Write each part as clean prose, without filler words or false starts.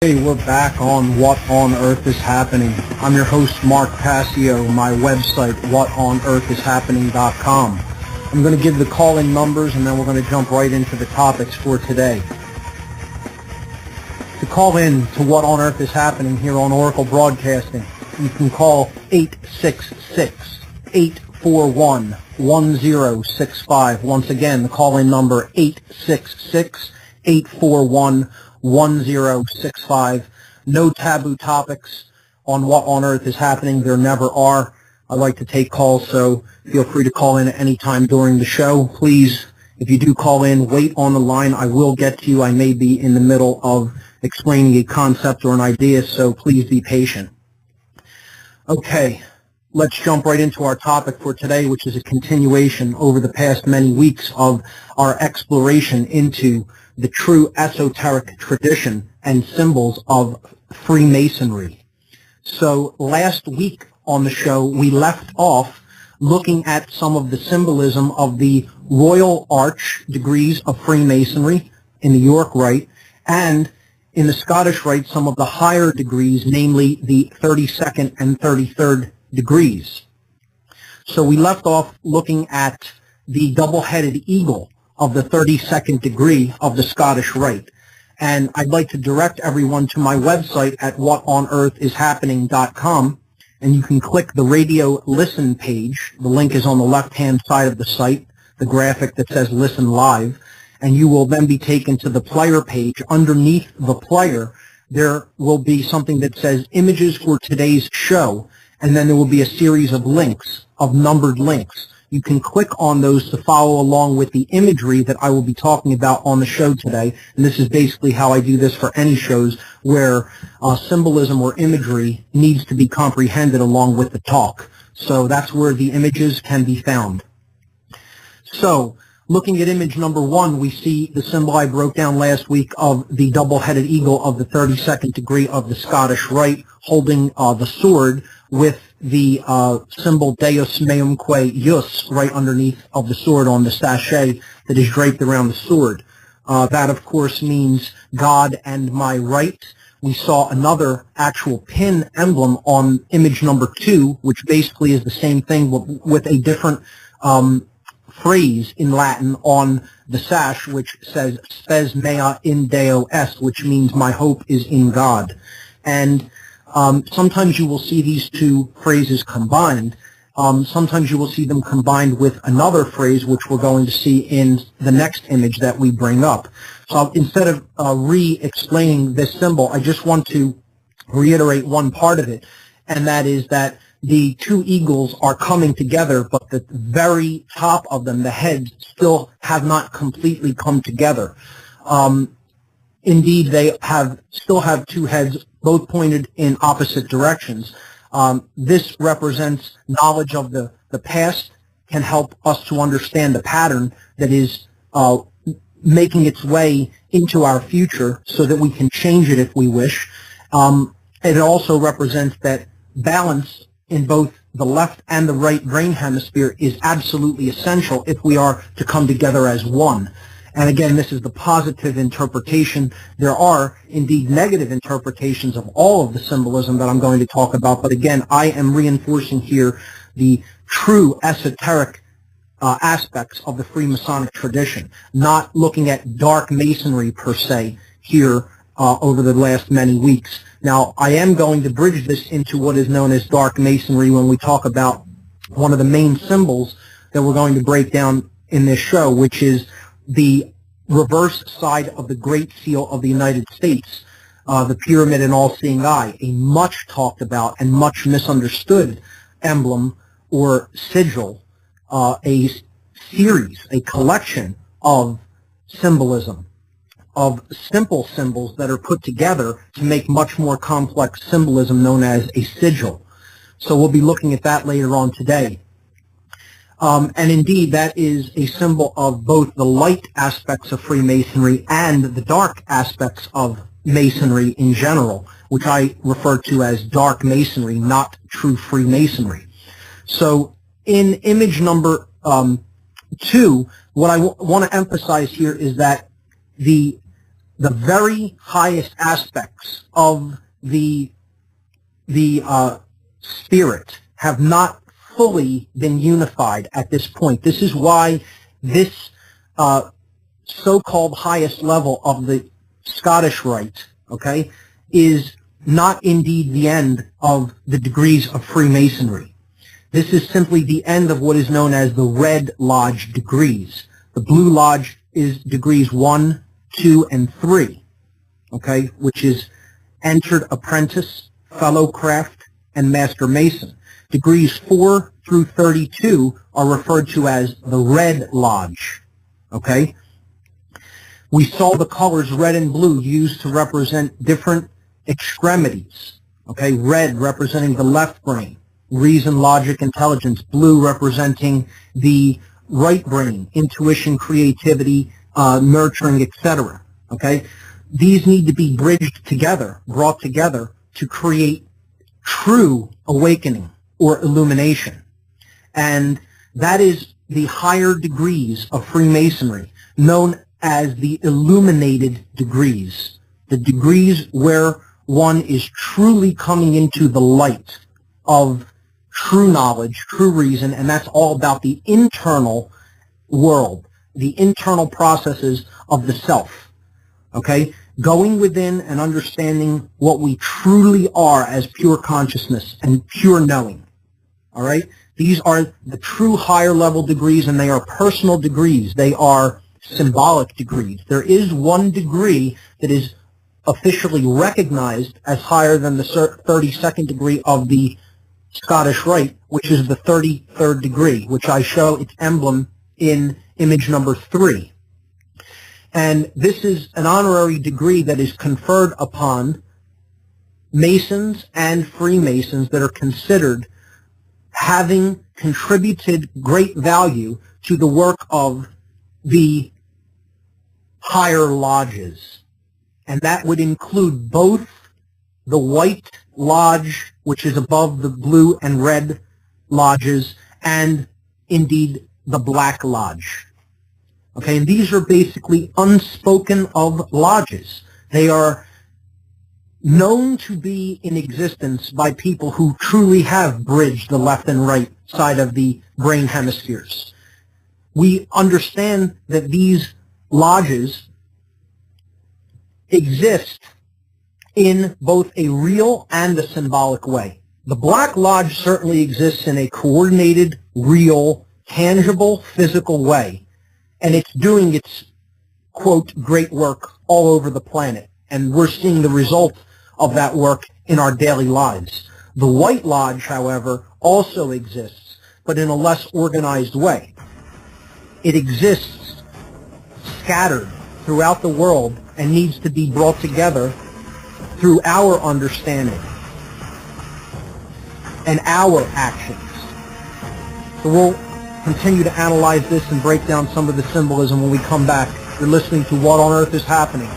Hey, we're back on What on Earth is Happening. I'm your host, Mark Passio, my website, whatonearthishappening.com. I'm going to give the call-in numbers, and then we're going to jump right into the topics for today. To call in to What on Earth is Happening here on Oracle Broadcasting, you can call 866-841-1065. Once again, the call-in number 866-841-1065. No taboo topics on What on Earth is Happening. There never are. I like to take calls, so feel free to call in at any time during the show. Please, if you do call in, wait on the line. I will get to you. I may be in the middle of explaining a concept or an idea, so please be patient. Okay, let's jump right into our topic for today, which is a continuation over the past many weeks of our exploration into the true esoteric tradition and symbols of Freemasonry. So last week on the show, we left off looking at some of the symbolism of the Royal Arch degrees of Freemasonry in the York Rite, and in the Scottish Rite, some of the higher degrees, namely the 32nd and 33rd degrees. So we left off looking at the double-headed eagle of the 32nd degree of the Scottish Rite. And I'd like to direct everyone to my website at whatonearthishappening.com, and you can click the radio listen page. The link is on the left-hand side of the site, the graphic that says Listen Live, and you will then be taken to the player page. Underneath the player, there will be something that says Images for Today's Show, and then there will be a series of links, of numbered links. You can click on those to follow along with the imagery that I will be talking about on the show today. And this is basically how I do this for any shows where symbolism or imagery needs to be comprehended along with the talk. So that's where the images can be found. So, looking at image number 1, we see the symbol I broke down last week of the double-headed eagle of the 32nd degree of the Scottish Rite, holding the sword with the symbol Deus Meumque Ius right underneath of the sword on the sachet that is draped around the sword. That, of course, means God and my right. We saw another actual pin emblem on image number 2, which basically is the same thing with a different phrase in Latin on the sash, which says Spes mea in Deo est, which means my hope is in God. And sometimes you will see these two phrases combined. Sometimes you will see them combined with another phrase, which we're going to see in the next image that we bring up. So instead of re-explaining this symbol, I just want to reiterate one part of it, and that is that the two eagles are coming together, but the very top of them, the heads, still have not completely come together. Indeed, they still have two heads, both pointed in opposite directions. This represents knowledge of the past, can help us to understand the pattern that is making its way into our future so that we can change it if we wish. It also represents that balance in both the left and the right brain hemisphere is absolutely essential if we are to come together as one. And again, this is the positive interpretation. There are indeed negative interpretations of all of the symbolism that I'm going to talk about, but again, I am reinforcing here the true esoteric aspects of the Freemasonic tradition, not looking at dark masonry per se here over the last many weeks. Now, I am going to bridge this into what is known as dark masonry when we talk about one of the main symbols that we're going to break down in this show, which is the reverse side of the Great Seal of the United States, the pyramid and all-seeing eye, a much talked about and much misunderstood emblem or sigil, a series, a collection of symbolism, of simple symbols that are put together to make much more complex symbolism known as a sigil. So we'll be looking at that later on today. And indeed, that is a symbol of both the light aspects of Freemasonry and the dark aspects of Masonry in general, which I refer to as dark Masonry, not true Freemasonry. So in image number 2, what I want to emphasize here is that the the very highest aspects of the spirit have not fully been unified at this point. This is why this so-called highest level of the Scottish Rite, okay, is not indeed the end of the degrees of Freemasonry. This is simply the end of what is known as the Red Lodge degrees. The Blue Lodge is degrees 1, 2, and 3, okay, which is Entered Apprentice, Fellow Craft, and Master Mason. Degrees 4 through 32 are referred to as the Red Lodge, okay? We saw the colors red and blue used to represent different extremities, okay? Red representing the left brain, reason, logic, intelligence. Blue representing the right brain, intuition, creativity, nurturing, etc., okay? These need to be bridged together, brought together to create true awakening or illumination. And that is the higher degrees of Freemasonry, known as the Illuminated degrees, the degrees where one is truly coming into the light of true knowledge, true reason, and that's all about the internal world, the internal processes of the self, okay? Going within and understanding what we truly are as pure consciousness and pure knowing, all right? These are the true higher level degrees, and they are personal degrees. They are symbolic degrees. There is one degree that is officially recognized as higher than the 32nd degree of the Scottish Rite, which is the 33rd degree, which I show its emblem in image number 3. And this is an honorary degree that is conferred upon Masons and Freemasons that are considered having contributed great value to the work of the higher lodges. And that would include both the White Lodge, which is above the blue and red lodges, and indeed the Black Lodge. Okay, and these are basically unspoken of lodges. They are known to be in existence by people who truly have bridged the left and right side of the brain hemispheres. We understand that these lodges exist in both a real and a symbolic way. The Black Lodge certainly exists in a coordinated, real, tangible, physical way, and it's doing its, quote, great work all over the planet, and we're seeing the result of that work in our daily lives. The White Lodge, however, also exists, but in a less organized way. It exists scattered throughout the world and needs to be brought together through our understanding and our actions. So we'll continue to analyze this and break down some of the symbolism when we come back. You're listening to What on Earth is Happening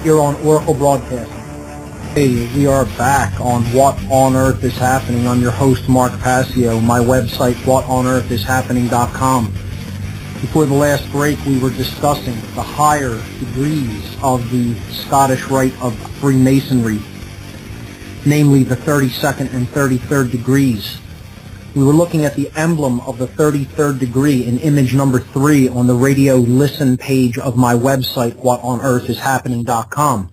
here on Oracle Broadcasting. Hey, we are back on What on Earth is Happening. I'm your host, Mark Passio. My website, whatonearthishappening.com. Before the last break, we were discussing the higher degrees of the Scottish Rite of Freemasonry, namely the 32nd and 33rd degrees. We were looking at the emblem of the 33rd degree in image number 3 on the radio listen page of my website, whatonearthishappening.com.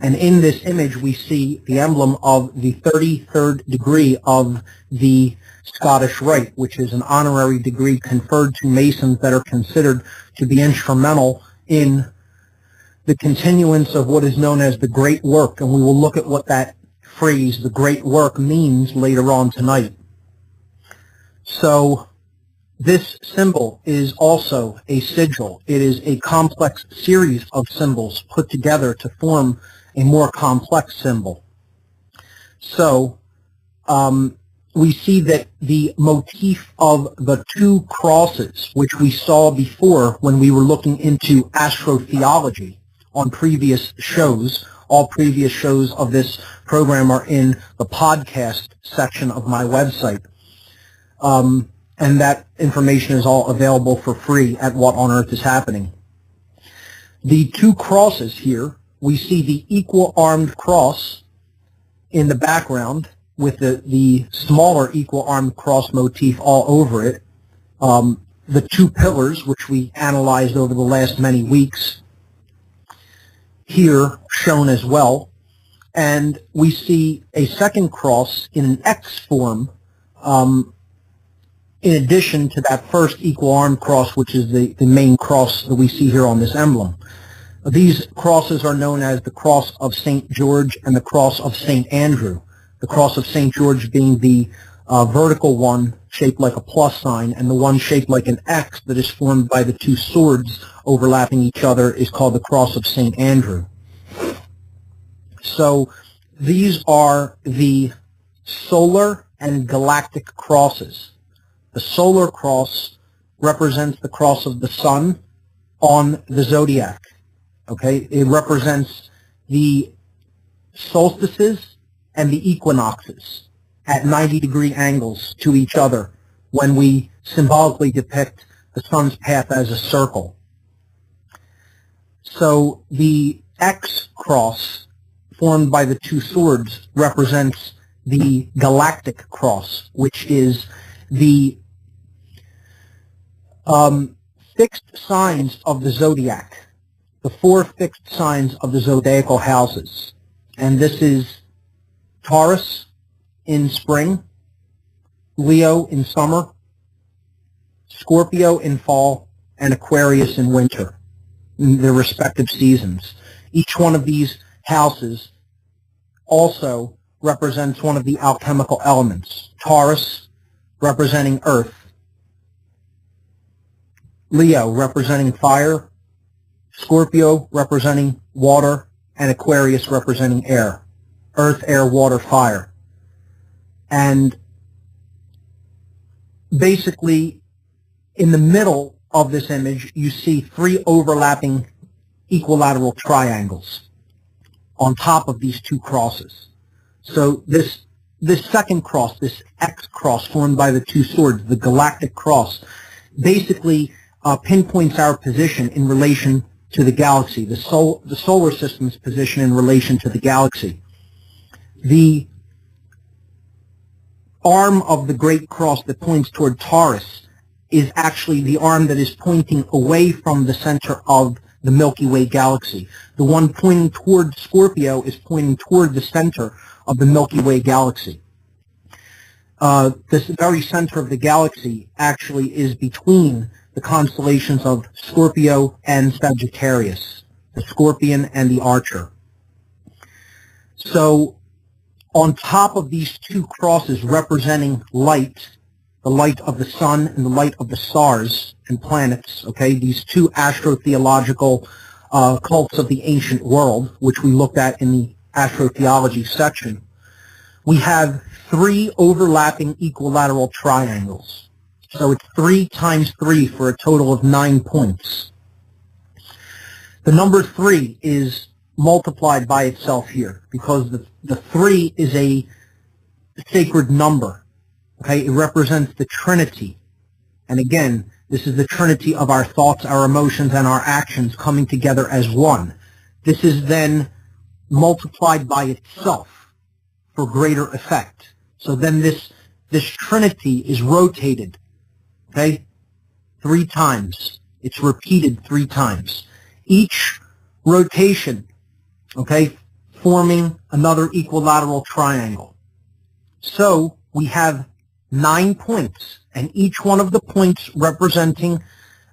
And in this image, we see the emblem of the 33rd degree of the Scottish Rite, which is an honorary degree conferred to Masons that are considered to be instrumental in the continuance of what is known as the Great Work. And we will look at what that phrase, the Great Work, means later on tonight. So this symbol is also a sigil. It is a complex series of symbols put together to form a more complex symbol. So we see that the motif of the 2 crosses, which we saw before when we were looking into astrotheology on previous shows, all previous shows of this program are in the podcast section of my website. And that information is all available for free at What on Earth is Happening. The two crosses here, we see the equal armed cross in the background with the smaller equal armed cross motif all over it. The two pillars, which we analyzed over the last many weeks, here shown as well. And we see a second cross in an X form, in addition to that first equal armed cross, which is the main cross that we see here on this emblem. These crosses are known as the cross of St. George and the cross of St. Andrew. The cross of St. George being the vertical one shaped like a plus sign, and the one shaped like an X that is formed by the two swords overlapping each other is called the cross of St. Andrew. So these are the solar and galactic crosses. The solar cross represents the cross of the sun on the zodiac. Okay, it represents the solstices and the equinoxes at 90-degree angles to each other when we symbolically depict the sun's path as a circle. So the X cross formed by the two swords represents the galactic cross, which is the fixed signs of the zodiac, the four fixed signs of the zodiacal houses. And this is Taurus in spring, Leo in summer, Scorpio in fall, and Aquarius in winter, in their respective seasons. Each one of these houses also represents one of the alchemical elements. Taurus representing earth, Leo representing fire, Scorpio representing water, and Aquarius representing air. Earth, air, water, fire. And basically, in the middle of this image, you see three overlapping equilateral triangles on top of these two crosses. So this second cross, this X cross formed by the two swords, the galactic cross, basically pinpoints our position in relation to the galaxy, the solar system's position in relation to the galaxy. The arm of the great cross that points toward Taurus is actually the arm that is pointing away from the center of the Milky Way galaxy. The one pointing toward Scorpio is pointing toward the center of the Milky Way galaxy. This very center of the galaxy actually is between the constellations of Scorpio and Sagittarius, the Scorpion and the Archer. So on top of these two crosses representing light, the light of the sun and the light of the stars and planets, okay, these two astrotheological cults of the ancient world, which we looked at in the astrotheology section, we have three overlapping equilateral triangles. So it's 3 times 3 for a total of 9 points. The number 3 is multiplied by itself here because the 3 is a sacred number. Okay, it represents the Trinity. And again, this is the Trinity of our thoughts, our emotions, and our actions coming together as one. This is then multiplied by itself for greater effect. So then this Trinity is rotated, okay, 3 times. It's repeated 3 times. Each rotation, okay, forming another equilateral triangle. So we have 9 points, and each one of the points representing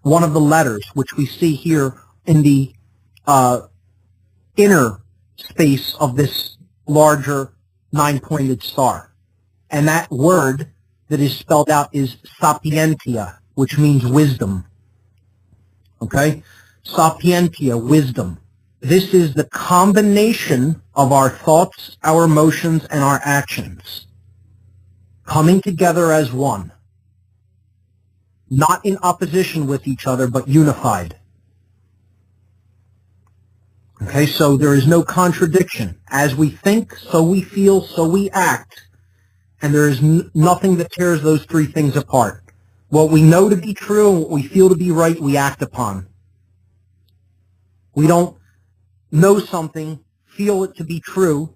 one of the letters, which we see here in the inner space of this larger 9-pointed star. And that word that is spelled out is sapientia, which means wisdom. Okay? Sapientia, wisdom. This is the combination of our thoughts, our emotions, and our actions coming together as one. Not in opposition with each other, but unified. Okay, so there is no contradiction. As we think, so we feel, so we act. And there is nothing that tears those 3 things apart. What we know to be true and what we feel to be right, we act upon. We don't know something, feel it to be true,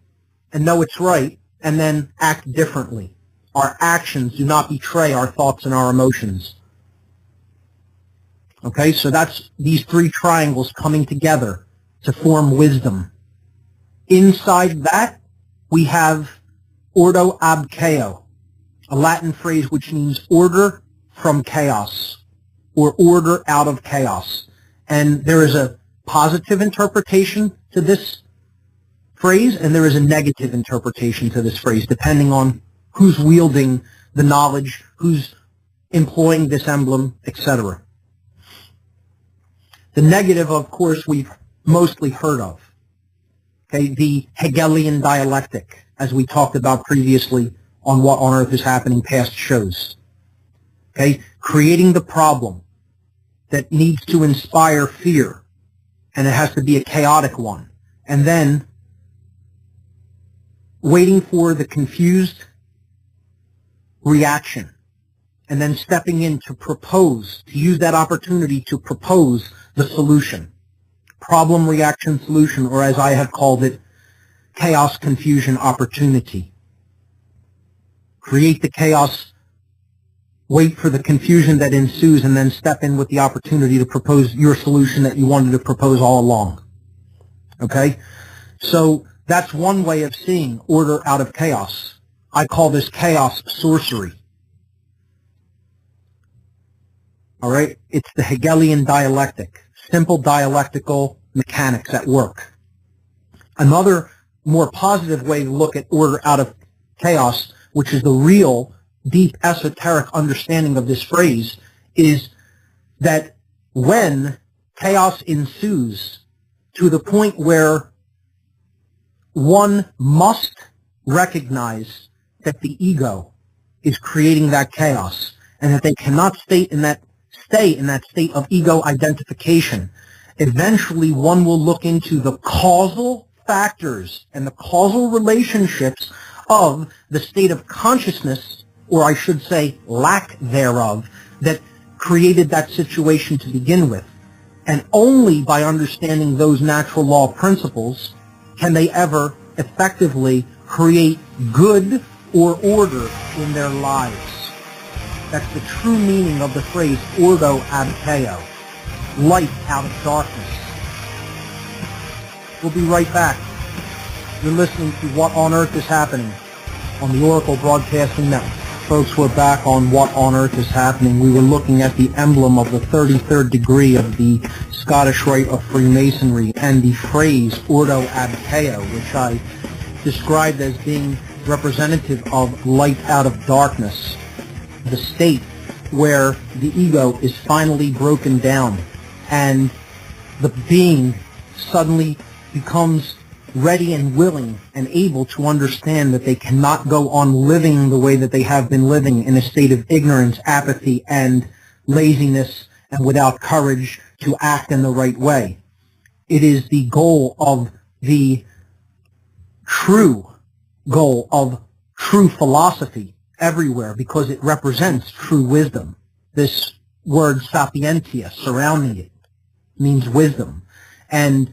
and know it's right, and then act differently. Our actions do not betray our thoughts and our emotions. Okay, so that's these three triangles coming together to form wisdom. Inside that, we have ordo ab chaos, a Latin phrase which means order from chaos, or order out of chaos. And there is a positive interpretation to this phrase, and there is a negative interpretation to this phrase, depending on who's wielding the knowledge, who's employing this emblem, etc. The negative, of course, we've mostly heard of. Okay, the Hegelian dialectic, as we talked about previously on What on Earth is Happening past shows. Okay, creating the problem that needs to inspire fear, and it has to be a chaotic one, and then waiting for the confused reaction, and then stepping in to propose, to use that opportunity to propose the solution. Problem, reaction, solution, or as I have called it, chaos, confusion, opportunity. Create the chaos, wait for the confusion that ensues, and then step in with the opportunity to propose your solution that you wanted to propose all along. Okay? So that's one way of seeing order out of chaos. I call this chaos sorcery. All right? It's the Hegelian dialectic. Simple dialectical mechanics at work. Another more positive way to look at order out of chaos, which is the real deep esoteric understanding of this phrase, is that when chaos ensues to the point where one must recognize that the ego is creating that chaos, and that they cannot stay in that state of ego identification, eventually one will look into the causal factors and the causal relationships of the state of consciousness, or I should say lack thereof, that created that situation to begin with. And only by understanding those natural law principles can they ever effectively create good or order in their lives. That's the true meaning of the phrase ordo ab chaos, light out of darkness. We'll be right back. You're listening to What on Earth is Happening on the Oracle Broadcasting Network. Folks, we're back on What on Earth is Happening. We were looking at the emblem of the 33rd degree of the Scottish Rite of Freemasonry and the phrase ordo ab chaos, which I described as being representative of light out of darkness, the state where the ego is finally broken down and the being suddenly becomes ready and willing and able to understand that they cannot go on living the way that they have been living in a state of ignorance, apathy, and laziness, and without courage to act in the right way. It is the goal of the true goal of true philosophy everywhere, because it represents true wisdom. This word sapientia surrounding it means wisdom. And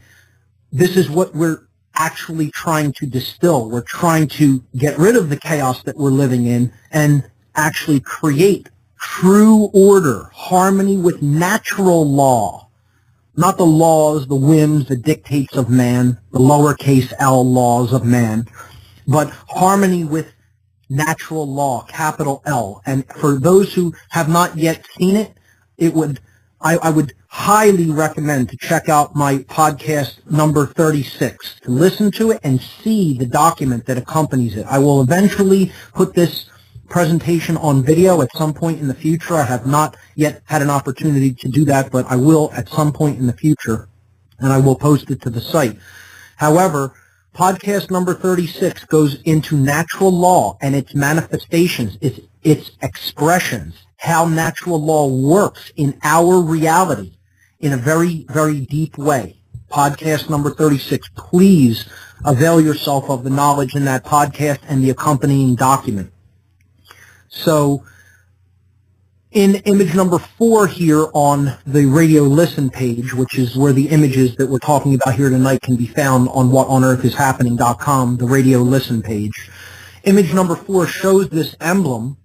this is what we're actually trying to distill. We're trying to get rid of the chaos that we're living in and actually create true order, harmony with natural law. Not the laws, the whims, the dictates of man, the lowercase l laws of man, but harmony with natural law, capital L. And for those who have not yet seen it, I would highly recommend to check out my podcast number 36, to listen to it and see the document that accompanies it. I will eventually put this presentation on video at some point in the future. I have not yet had an opportunity to do that, but I will at some point in the future, and I will post it to the site. However, podcast number 36 goes into natural law and its manifestations, its expressions, how natural law works in our reality in a very, very deep way. Podcast number 36. Please avail yourself of the knowledge in that podcast and the accompanying document. So In image number 4 here on the radio listen page, which is where the images that we're talking about here tonight can be found on whatonearthishappening.com, the radio listen page. Image number 4 shows this emblem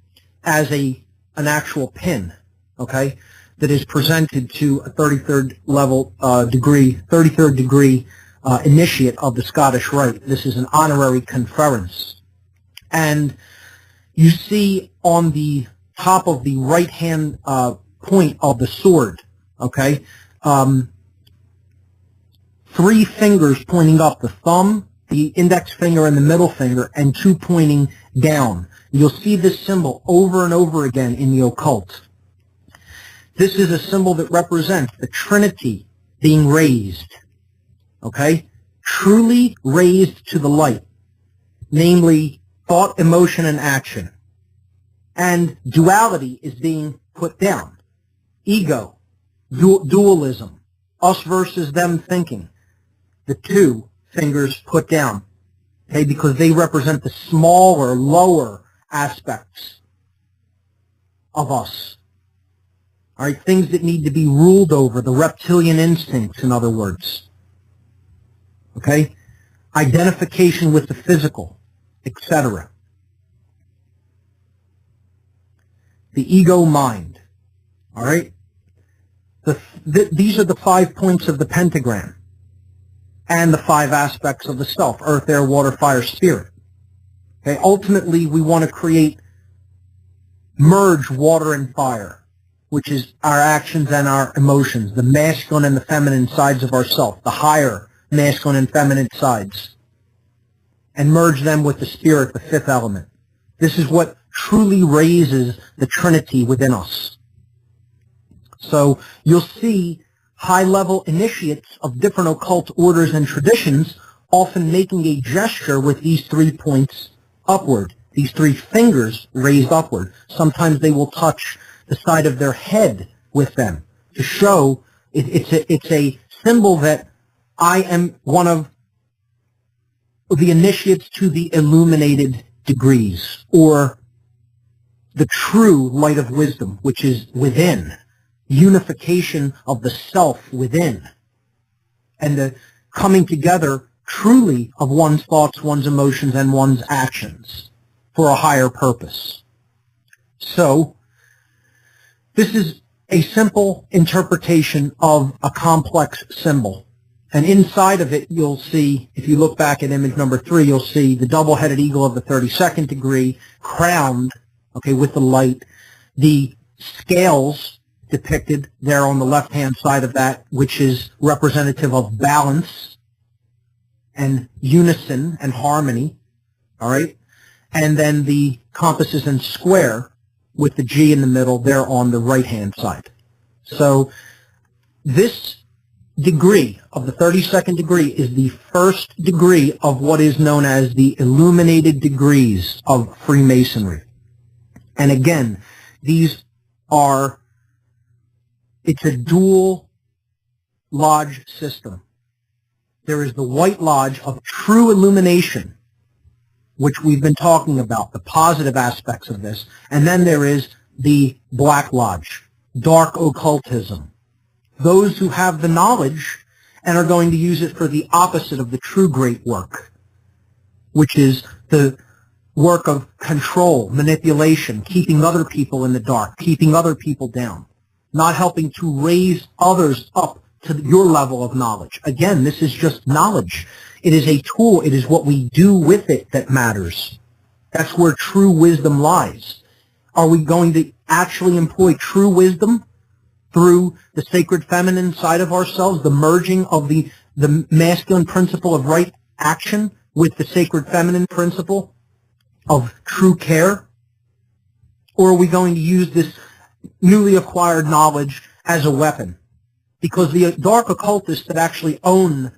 as an actual pin, okay, that is presented to a 33rd degree initiate of the Scottish Rite. This is an honorary conference. And you see on the top of the right-hand point of the sword, okay, 3 fingers pointing up, the thumb, the index finger, and the middle finger, and 2 pointing down. You'll see this symbol over and over again in the occult. This is a symbol that represents the Trinity being raised, okay, truly raised to the light, namely thought, emotion, and action. And duality is being put down. Ego, dualism, us versus them thinking. The 2 fingers put down, okay, because they represent the smaller, lower aspects of us. All right, things that need to be ruled over, the reptilian instincts, in other words. Okay? Identification with the physical, etc. The ego mind. All right? These are the 5 points of the pentagram and the 5 aspects of the self: earth, air, water, fire, spirit. Okay? Ultimately, we want to merge water and fire, which is our actions and our emotions, the masculine and the feminine sides of ourself, the higher masculine and feminine sides, and merge them with the spirit, the 5th element. This is what truly raises the Trinity within us. So you'll see high-level initiates of different occult orders and traditions often making a gesture with these 3 points upward, these 3 fingers raised upward. Sometimes they will touch the side of their head with them to show it's a symbol that I am one of the initiates to the illuminated degrees, or the true light of wisdom, which is within, unification of the self within, and the coming together truly of one's thoughts, one's emotions, and one's actions for a higher purpose. So, this is a simple interpretation of a complex symbol. And inside of it, you'll see, if you look back at image number 3, you'll see the double-headed eagle of the 32nd degree, crowned, okay, with the light. The scales depicted there on the left-hand side of that, which is representative of balance and unison and harmony, all right? And then the compass is in square with the G in the middle there on the right-hand side. So this degree of the 32nd degree is the first degree of what is known as the Illuminated degrees of Freemasonry. And again, it's a dual lodge system. There is the White Lodge of true illumination, which we've been talking about, the positive aspects of this, and then there is the Black Lodge, dark occultism. Those who have the knowledge and are going to use it for the opposite of the true great work, which is the work of control, manipulation, keeping other people in the dark, keeping other people down, not helping to raise others up to your level of knowledge. Again, this is just knowledge. It is a tool. It is what we do with it that matters. That's where true wisdom lies. Are we going to actually employ true wisdom through the sacred feminine side of ourselves, the merging of the masculine principle of right action with the sacred feminine principle of true care? Or are we going to use this newly acquired knowledge as a weapon? Because the dark occultists that actually own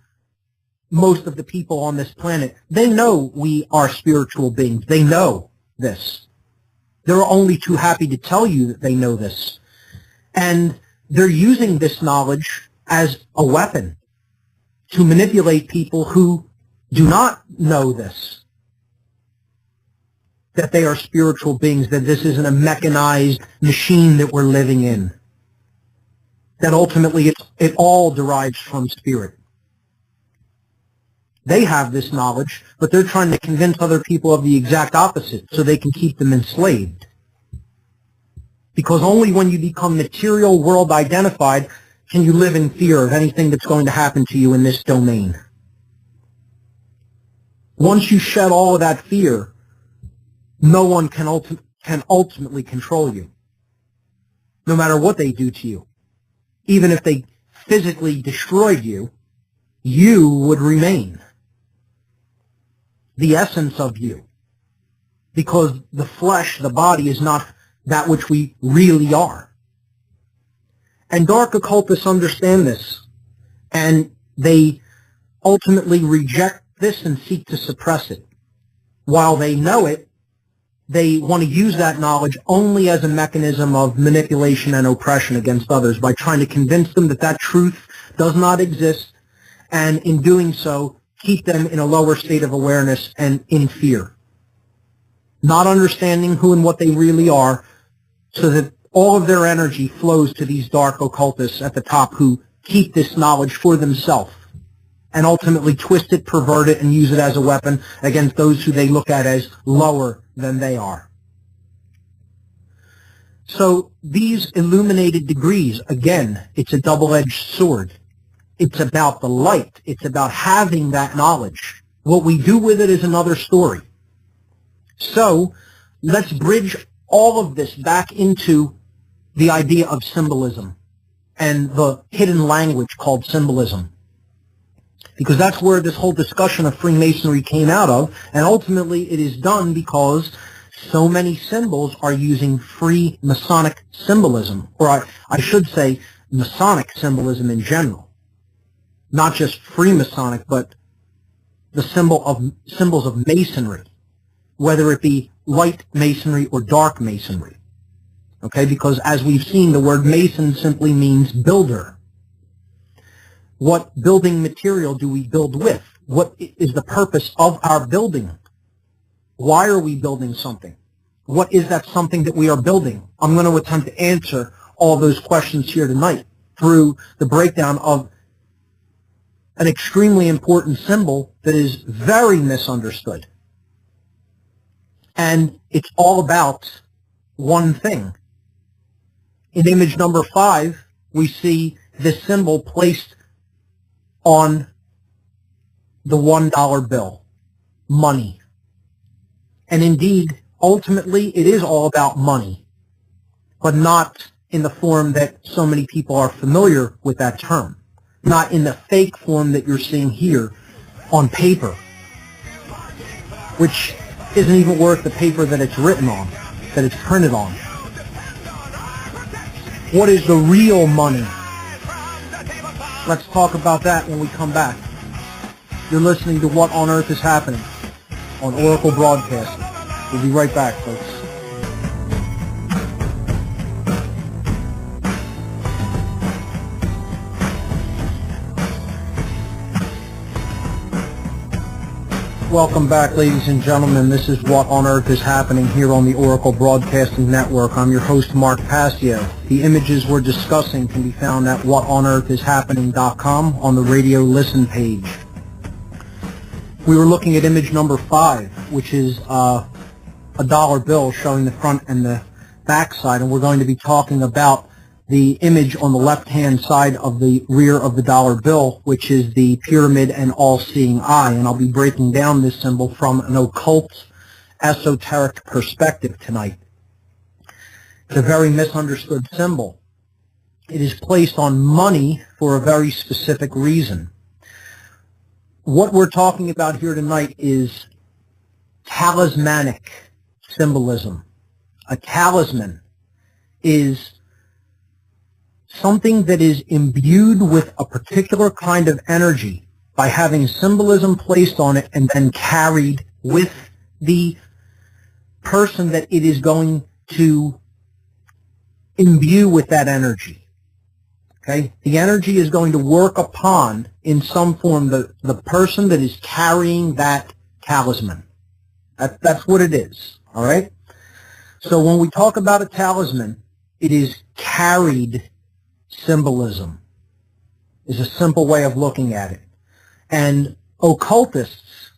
most of the people on this planet, they know we are spiritual beings. They know this. They're only too happy to tell you that they know this. And they're using this knowledge as a weapon to manipulate people who do not know this. that they are spiritual beings, that this isn't a mechanized machine that we're living in, that ultimately it all derives from spirit. They have this knowledge, but they're trying to convince other people of the exact opposite so they can keep them enslaved. Because only when you become material world identified can you live in fear of anything that's going to happen to you in this domain. Once you shed all of that fear, no one can ultimately control you, no matter what they do to you. Even if they physically destroyed you, you would remain the essence of you, because the flesh, the body, is not that which we really are. And dark occultists understand this, and they ultimately reject this and seek to suppress it. While they know it, they want to use that knowledge only as a mechanism of manipulation and oppression against others by trying to convince them that that truth does not exist, and in doing so, keep them in a lower state of awareness and in fear. Not understanding who and what they really are, so that all of their energy flows to these dark occultists at the top who keep this knowledge for themselves and ultimately twist it, pervert it, and use it as a weapon against those who they look at as lower than they are. So these illuminated degrees, again, it's a double-edged sword. It's about the light. It's about having that knowledge. What we do with it is another story. So let's bridge all of this back into the idea of symbolism and the hidden language called symbolism. Because that's where this whole discussion of Freemasonry came out of, and ultimately it is done because so many symbols are using free Masonic symbolism, or I should say Masonic symbolism in general. Not just Freemasonic, but the symbols of Masonry, whether it be light Masonry or dark Masonry. Okay, because as we've seen, the word Mason simply means builder. What building material do we build with? What is the purpose of our building? Why are we building something? What is that something that we are building? I'm going to attempt to answer all those questions here tonight through the breakdown of an extremely important symbol that is very misunderstood. And it's all about one thing. In image number 5, we see this symbol placed on the $1 bill, money. And indeed, ultimately, it is all about money, but not in the form that so many people are familiar with that term. Not in the fake form that you're seeing here on paper, which isn't even worth the paper that it's written on, that it's printed on. What is the real money? Let's talk about that when we come back. You're listening to What on Earth is Happening on Oracle Broadcasting. We'll be right back, folks. Welcome back, ladies and gentlemen. This is What on Earth is Happening here on the Oracle Broadcasting Network. I'm your host, Mark Passio. The images we're discussing can be found at whatonearthishappening.com on the radio listen page. We were looking at image number 5, which is a dollar bill showing the front and the back side, and we're going to be talking about the image on the left-hand side of the rear of the dollar bill, which is the pyramid and all-seeing eye. And I'll be breaking down this symbol from an occult, esoteric perspective tonight. It's a very misunderstood symbol. It is placed on money for a very specific reason. What we're talking about here tonight is talismanic symbolism. A talisman is something that is imbued with a particular kind of energy by having symbolism placed on it and then carried with the person that it is going to imbue with that energy. Okay? The energy is going to work upon, in some form, the person that is carrying that talisman. That's what it is. All right? So when we talk about a talisman, it is carried symbolism, is a simple way of looking at it. And occultists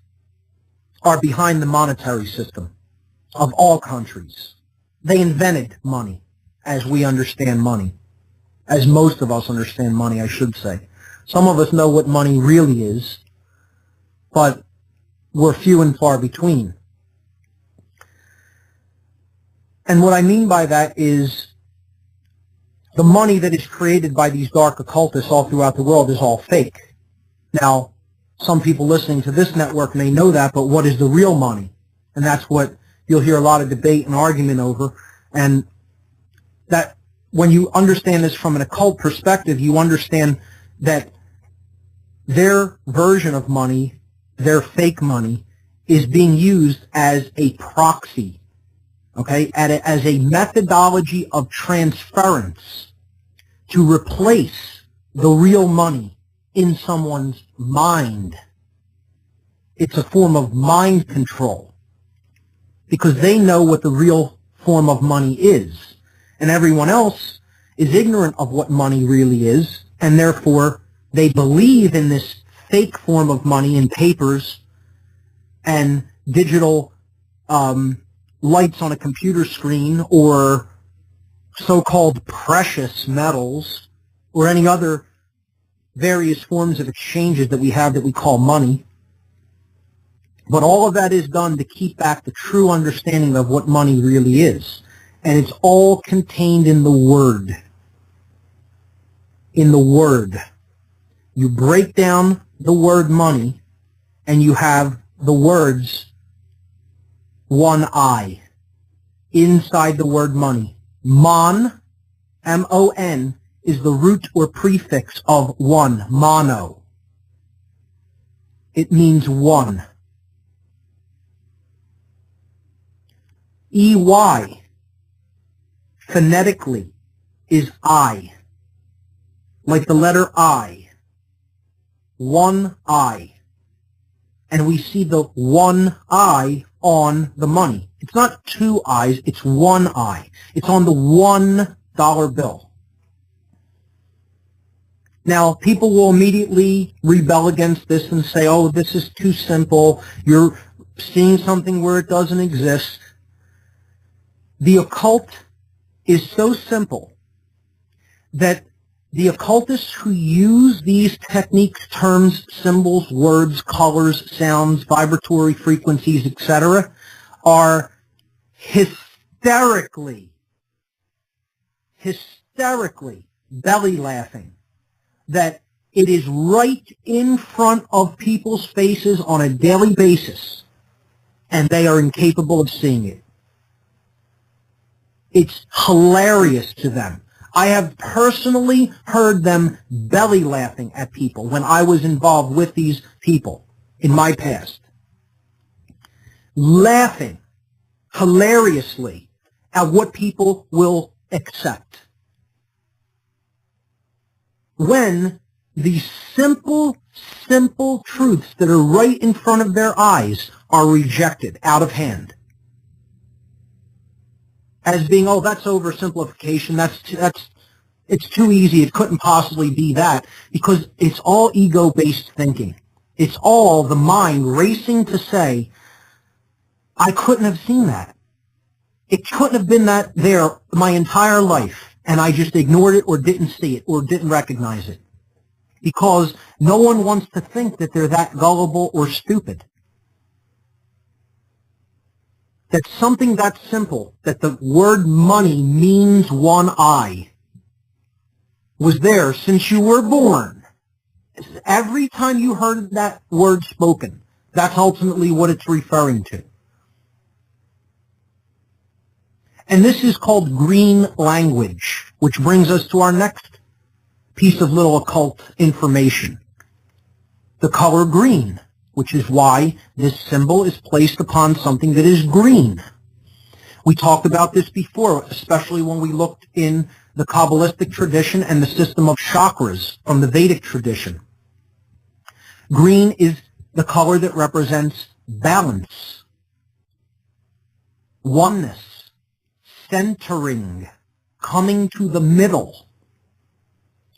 are behind the monetary system of all countries. They invented money as we understand money, as most of us understand money, I should say. Some of us know what money really is, but we're few and far between. And what I mean by that is the money that is created by these dark occultists all throughout the world is all fake. Now, some people listening to this network may know that, but what is the real money? And that's what you'll hear a lot of debate and argument over. And that when you understand this from an occult perspective, you understand that their version of money, their fake money, is being used as a proxy, okay, as a methodology of transference to replace the real money in someone's mind. It's a form of mind control because they know what the real form of money is, and everyone else is ignorant of what money really is, and therefore they believe in this fake form of money in papers and digital lights on a computer screen or so-called precious metals or any other various forms of exchanges that we have that we call money. But all of that is done to keep back the true understanding of what money really is. And it's all contained in the Word. In the Word. You break down the word money and you have the words one I inside the word money. Mon, M-O-N, is the root or prefix of one, mono. It means one. E-Y, phonetically, is I, like the letter I. One eye. And we see the one eye on the money. It's not two eyes, it's one eye. It's on the $1 bill. Now, people will immediately rebel against this and say, oh, this is too simple. You're seeing something where it doesn't exist. The occult is so simple that the occultists who use these techniques, terms, symbols, words, colors, sounds, vibratory frequencies, etc., are hysterically belly laughing that it is right in front of people's faces on a daily basis, and they are incapable of seeing it. It's hilarious to them. I have personally heard them belly laughing at people when I was involved with these people in my past. Laughing hilariously at what people will accept. When these simple truths that are right in front of their eyes are rejected out of hand. As being, oh, that's oversimplification, it's too easy, it couldn't possibly be that, because it's all ego-based thinking. It's all the mind racing to say, I couldn't have seen that. It couldn't have been that there my entire life, and I just ignored it or didn't see it or didn't recognize it. Because no one wants to think that they're that gullible or stupid. That something that simple, that the word money means one eye, was there since you were born. Every time you heard that word spoken, that's ultimately what it's referring to. And this is called green language, which brings us to our next piece of little occult information. The color green, which is why this symbol is placed upon something that is green. We talked about this before, especially when we looked in the Kabbalistic tradition and the system of chakras from the Vedic tradition. Green is the color that represents balance. oneness, centering, coming to the middle,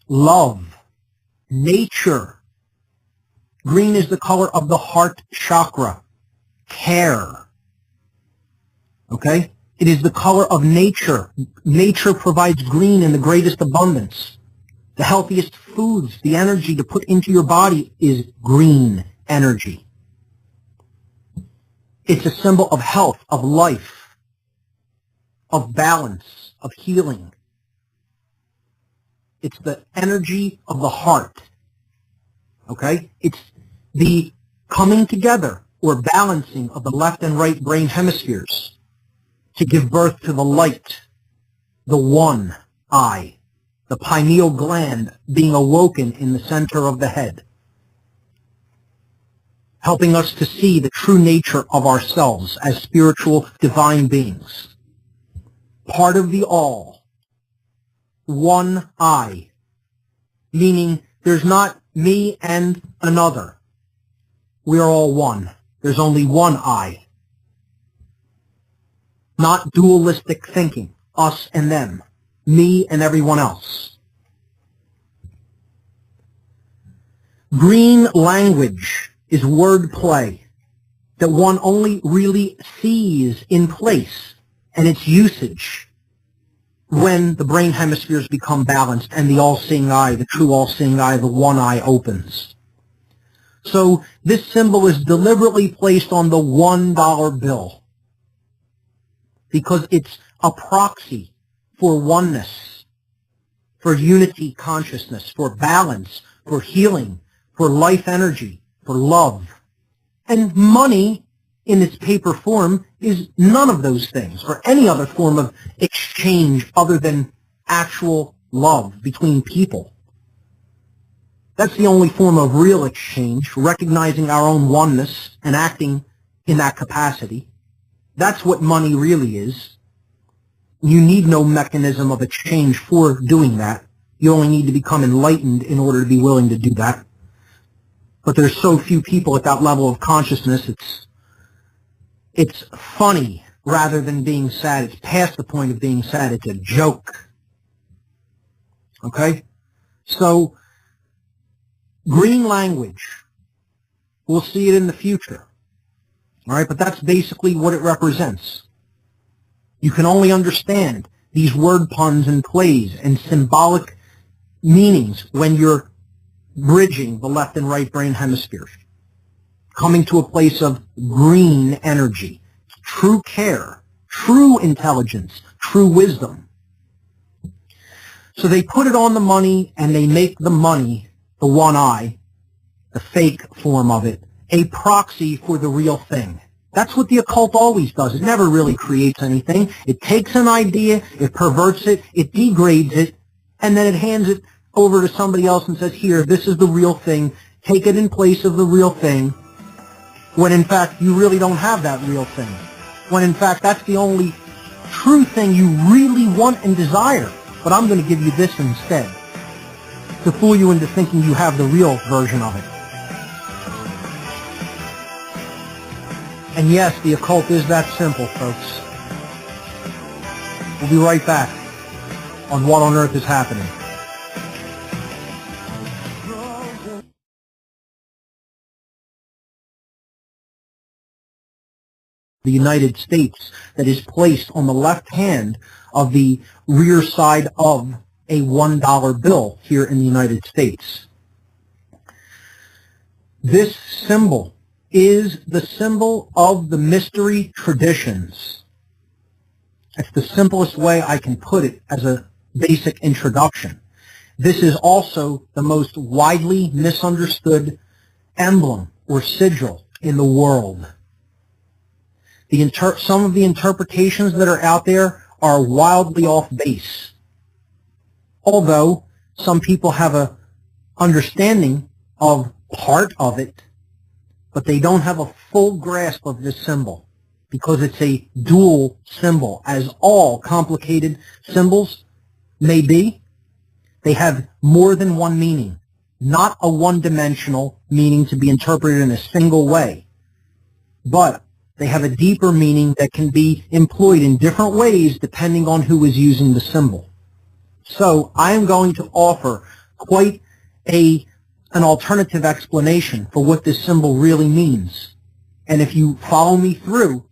love, nature. Green is the color of the heart chakra, care. Okay? It is the color of nature. Nature provides green in the greatest abundance. The healthiest foods, the energy to put into your body is green energy. It's a symbol of health, of life, of balance, of healing. It's the energy of the heart. Okay? It's the coming together or balancing of the left and right brain hemispheres to give birth to the light, the one eye, the pineal gland being awoken in the center of the head, helping us to see the true nature of ourselves as spiritual divine beings. Part of the all, one I, meaning there's not me and another. We are all one. There's only one I. Not dualistic thinking, us and them, me and everyone else. Green language is wordplay that one only really sees in place and its usage when the brain hemispheres become balanced and the all-seeing eye, the true all-seeing eye, the one eye opens. So this symbol is deliberately placed on the $1 bill because it's a proxy for oneness, for unity consciousness, for balance, for healing, for life energy, for love. And money in its paper form is none of those things or any other form of exchange other than actual love between people. That's the only form of real exchange, recognizing our own oneness and acting in that capacity. That's what money really is. You need no mechanism of exchange for doing that. You only need to become enlightened in order to be willing to do that. But there's so few people at that level of consciousness, it's funny rather than being sad. It's past the point of being sad. It's a joke. Okay? So, green language, we'll see it in the future. All right? But that's basically what it represents. You can only understand these word puns and plays and symbolic meanings when you're bridging the left and right brain hemispheres, coming to a place of green energy, true care, true intelligence, true wisdom. So they put it on the money and they make the money, the one eye, the fake form of it, a proxy for the real thing. That's what the occult always does. It never really creates anything. It takes an idea, it perverts it, it degrades it, and then it hands it over to somebody else and says, here, this is the real thing. Take it in place of the real thing. When in fact, you really don't have that real thing. When in fact, that's the only true thing you really want and desire. But I'm going to give you this instead, to fool you into thinking you have the real version of it. And yes, the occult is that simple, folks. We'll be right back on What on Earth is Happening. The United States that is placed on the left hand of the rear side of a $1 bill here in the United States. This symbol is the symbol of the mystery traditions. That's the simplest way I can put it as a basic introduction. This is also the most widely misunderstood emblem or sigil in the world. Some of the interpretations that are out there are wildly off base. Although some people have an understanding of part of it, but they don't have a full grasp of this symbol because it's a dual symbol. As all complicated symbols may be, they have more than one meaning, not a one-dimensional meaning to be interpreted in a single way, but They have a deeper meaning that can be employed in different ways depending on who is using the symbol. So I am going to offer quite an alternative explanation for what this symbol really means. And if you follow me through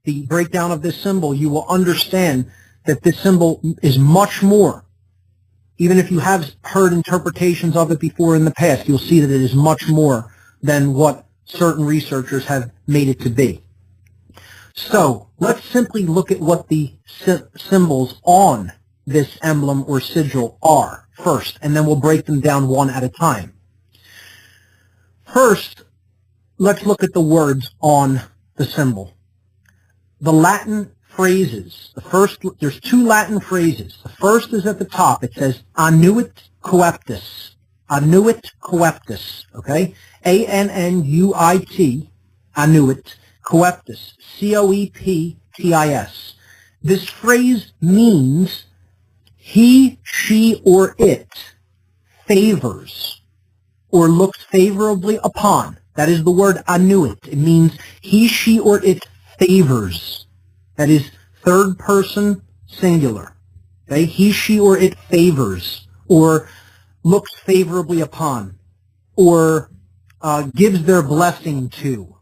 the breakdown of this symbol, you will understand that this symbol is much more. Even if you have heard interpretations of it before in the past, you'll see that it is much more than what certain researchers have made it to be. So let's simply look at what the symbols on this emblem or sigil are first, and then we'll break them down one at a time. First, let's look at the words on the symbol. The Latin phrases, there's two Latin phrases. The first is at the top. It says annuit coeptis. Annuit coeptis, okay? A-N-N-U-I-T, annuit coeptis, C-O-E-P-T-I-S. This phrase means he, she, or it favors or looks favorably upon. That is the word annuit. It means he, she, or it favors. That is third person singular. Okay? He, she, or it favors or looks favorably upon or gives their blessing to.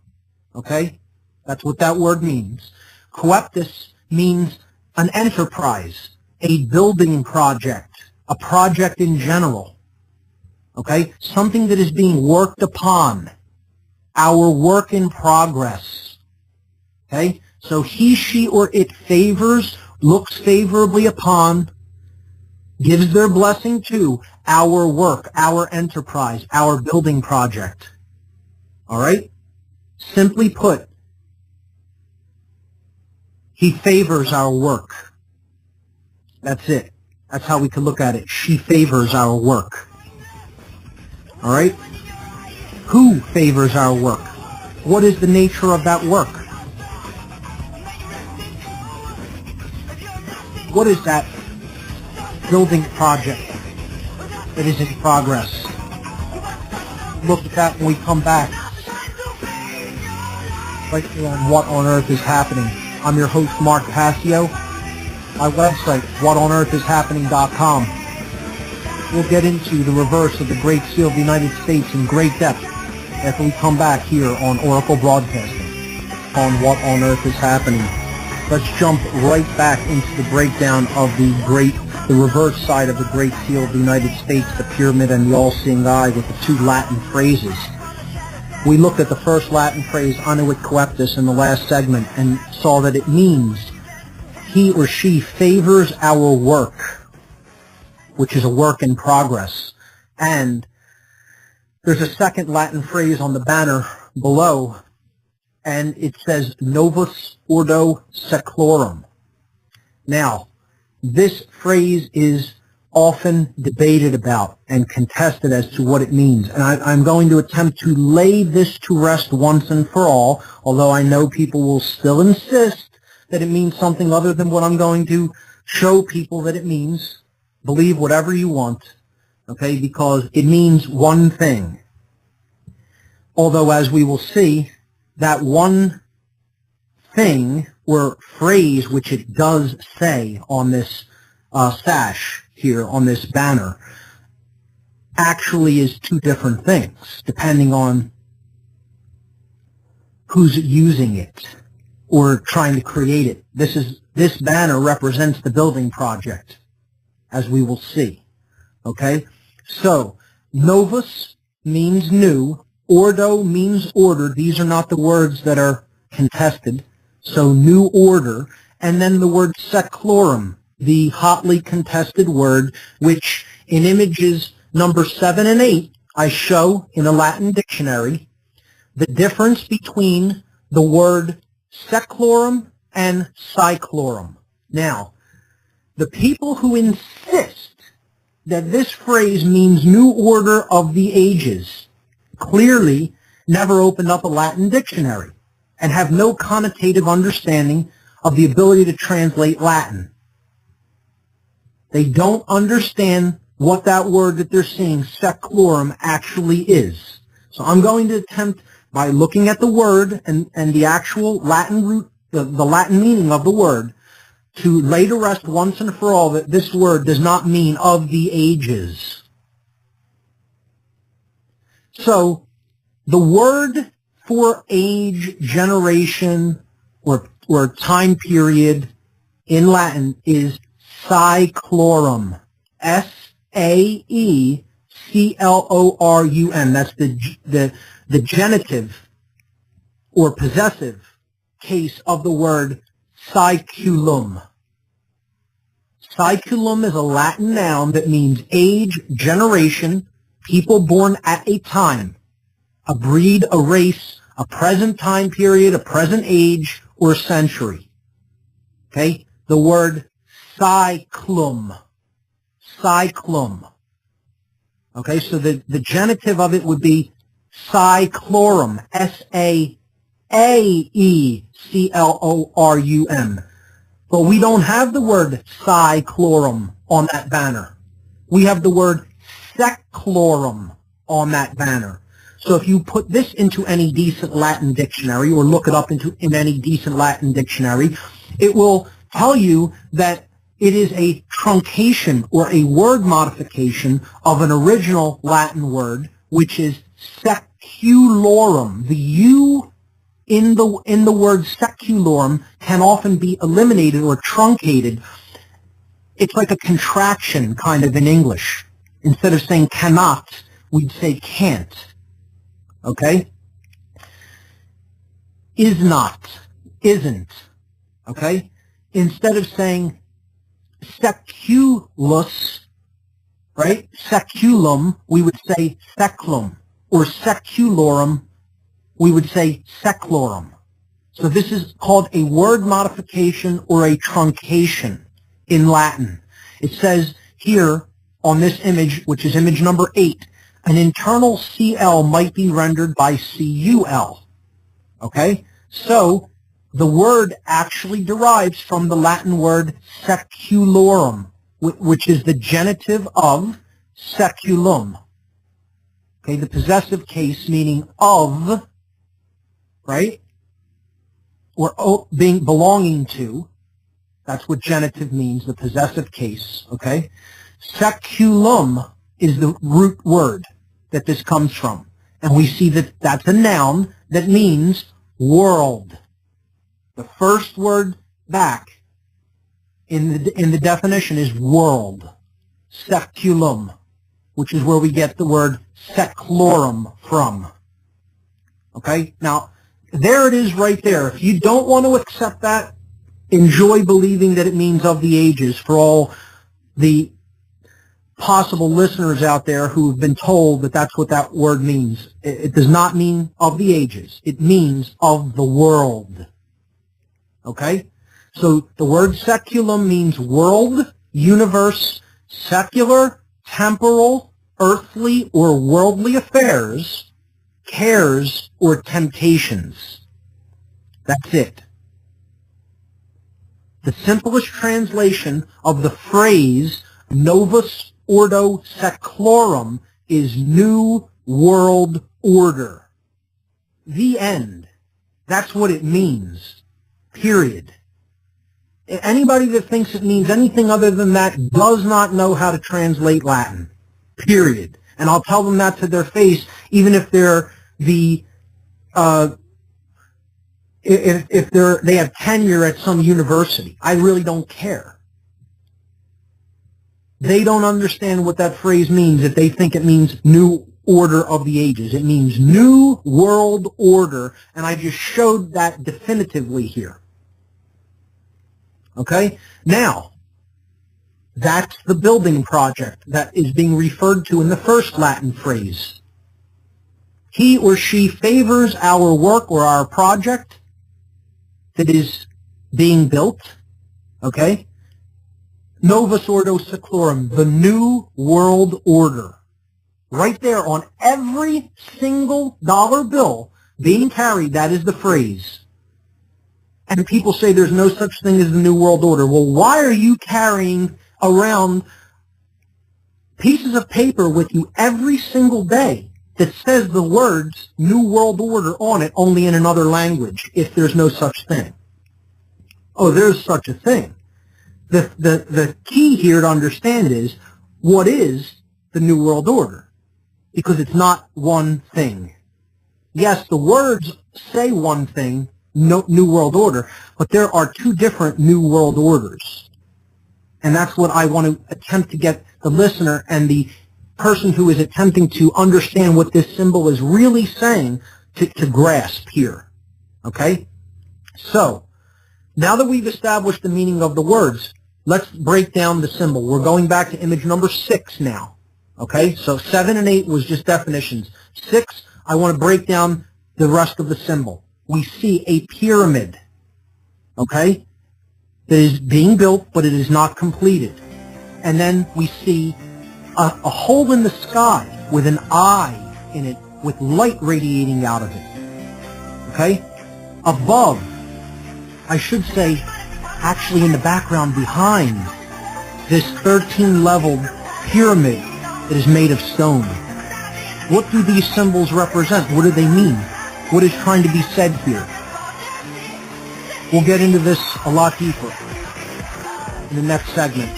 Okay? That's what that word means. Coeptis means an enterprise, a building project, a project in general. Okay? Something that is being worked upon. Our work in progress. Okay? So he, she, or it favors, looks favorably upon, gives their blessing to our work, our enterprise, our building project. All right? Simply put, he favors our work. That's it. That's how we can look at it. She favors our work. All right? Who favors our work? What is the nature of that work? What is that building project that is in progress? Look at that when we come back. Right here on What on Earth is Happening. I'm your host, Mark Passio. My website, whatonearthishappening.com. We'll get into the reverse of the Great Seal of the United States in great depth after we come back here on Oracle Broadcasting on What on Earth is Happening. Let's jump right back into the breakdown of the reverse side of the Great Seal of the United States, the pyramid and the all-seeing eye with the two Latin phrases. We looked at the first Latin phrase, annuit coeptis, in the last segment and saw that it means he or she favors our work, which is a work in progress. And there's a second Latin phrase on the banner below, and it says Novus Ordo Seclorum. Now, this phrase is often debated about and contested as to what it means. And I'm going to attempt to lay this to rest once and for all, although I know people will still insist that it means something other than what I'm going to show people that it means. Believe whatever you want, okay, because it means one thing. Although, as we will see, that one thing or phrase which it does say on this sash here, on this banner, actually is two different things, depending on who's using it or trying to create it. This banner represents the building project, as we will see. Okay? So, novus means new. Ordo means order. These are not the words that are contested. So, new order. And then the word seclorum, the hotly contested word, which in images number 7 and 8, I show in a Latin dictionary the difference between the word seclorum and cyclorum. Now, the people who insist that this phrase means new order of the ages clearly never opened up a Latin dictionary and have no connotative understanding of the ability to translate Latin. They don't understand what that word that they're seeing, seclorum, actually is. So I'm going to attempt by looking at the word and the actual Latin root, the Latin meaning of the word, to lay to rest once and for all that this word does not mean of the ages. So, the word for age, generation, or time period in Latin is saeclorum. S-A-E-C-L-O-R-U-M. That's the genitive or possessive case of the word saeculum. Saeculum is a Latin noun that means age, generation, people born at a time, a breed, a race, a present time period, a present age, or century. Okay? The word saeclum. Saeclum. Okay, so the genitive of it would be saeclorum. S-A-A-E-C-L-O-R-U-M. But we don't have the word saeclorum on that banner. We have the word seclorum on that banner. So if you put this into any decent Latin dictionary, or look it up in any decent Latin dictionary, it will tell you that it is a truncation or a word modification of an original Latin word, which is seculorum. The U in the word seculorum can often be eliminated or truncated. It's like a contraction kind of in English. Instead of saying cannot, we'd say can't. Okay? Is not, isn't. Okay? Instead of saying seculus, right? Seculum, we would say seclum. Or seculorum, we would say seclorum. So this is called a word modification or a truncation in Latin. It says here on this image, which is image number 8, an internal CL might be rendered by CUL. Okay? So the word actually derives from the Latin word seculorum, which is the genitive of seculum. Okay, the possessive case meaning of, right? Or belonging to. That's what genitive means, the possessive case, okay? Seculum is the root word that this comes from. And we see that that's a noun that means world. The first word back in the definition is world. Seculum, which is where we get the word seclorum from. Okay? Now, there it is right there. If you don't want to accept that, enjoy believing that it means of the ages for all the possible listeners out there who have been told that that's what that word means. It does not mean of the ages. It means of the world. Okay? So the word seculum means world, universe, secular, temporal, earthly, or worldly affairs, cares, or temptations. That's it. The simplest translation of the phrase Novus Ordo Seclorum is New World Order. The end. That's what it means. Period. Anybody that thinks it means anything other than that does not know how to translate Latin. Period. And I'll tell them that to their face, even if they're the if they have tenure at some university. I really don't care. They don't understand what that phrase means if they think it means new order of the ages. It means new world order, and I just showed that definitively here. Okay? Now, that's the building project that is being referred to in the first Latin phrase. He or she favors our work or our project that is being built. Okay? Novus Ordo Seclorum, the New World Order. Right there on every single dollar bill being carried, that is the phrase. And people say there's no such thing as the New World Order. Well, why are you carrying around pieces of paper with you every single day that says the words New World Order on it only in another language, if there's no such thing? Oh, there's such a thing. The key here to understand is, what is the New World Order? Because it's not one thing. Yes, the words say one thing, New World Order, but there are two different New World Orders. And that's what I want to attempt to get the listener and the person who is attempting to understand what this symbol is really saying to grasp here. Okay? So, now that we've established the meaning of the words, let's break down the symbol. We're going back to image number 6 now. Okay? So 7 and 8 was just definitions. 6, I want to break down the rest of the symbol. We see a pyramid. Okay? That is being built, but it is not completed. And then we see a hole in the sky with an eye in it with light radiating out of it. Okay? Above, I should say, actually in the background behind this 13-leveled pyramid that is made of stone. What do these symbols represent? What do they mean? What is trying to be said here? We'll get into this a lot deeper in the next segment.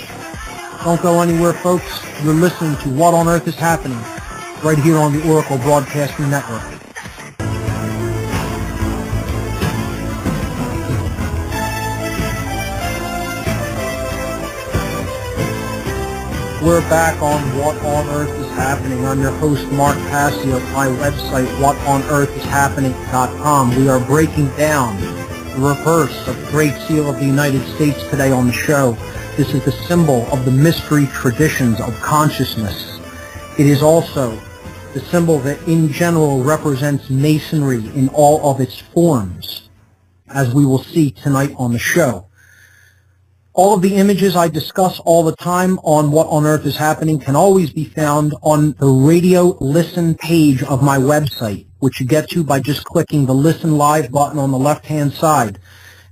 Don't go anywhere, folks. You're listening to What on Earth is Happening right here on the Oracle Broadcasting Network. We're back on What on Earth is Happening. I'm your host, Mark Passio, at my website, whatonearthishappening.com. We are breaking down the reverse of the Great Seal of the United States today on the show. This is the symbol of the mystery traditions of consciousness. It is also the symbol that in general represents Masonry in all of its forms, as we will see tonight on the show. All of the images I discuss all the time on What on Earth is Happening can always be found on the radio listen page of my website, which you get to by just clicking the Listen Live button on the left-hand side.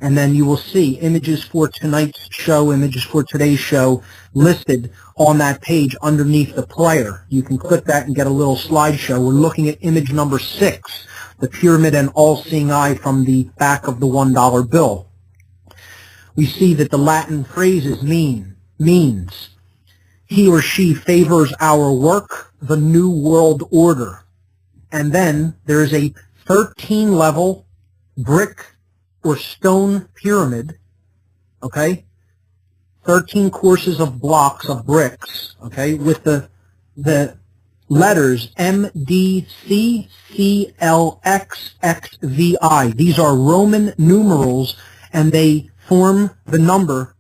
And then you will see images for tonight's show, images for today's show listed on that page underneath the player. You can click that and get a little slideshow. We're looking at image number 6, the pyramid and all-seeing eye from the back of the $1 bill. We see that the Latin phrases means he or she favors our work, the New World Order. And then there is a 13-level brick or stone pyramid, okay? 13 courses of blocks of bricks, okay, with the letters MDCCLXXVI. These are Roman numerals, and they form the number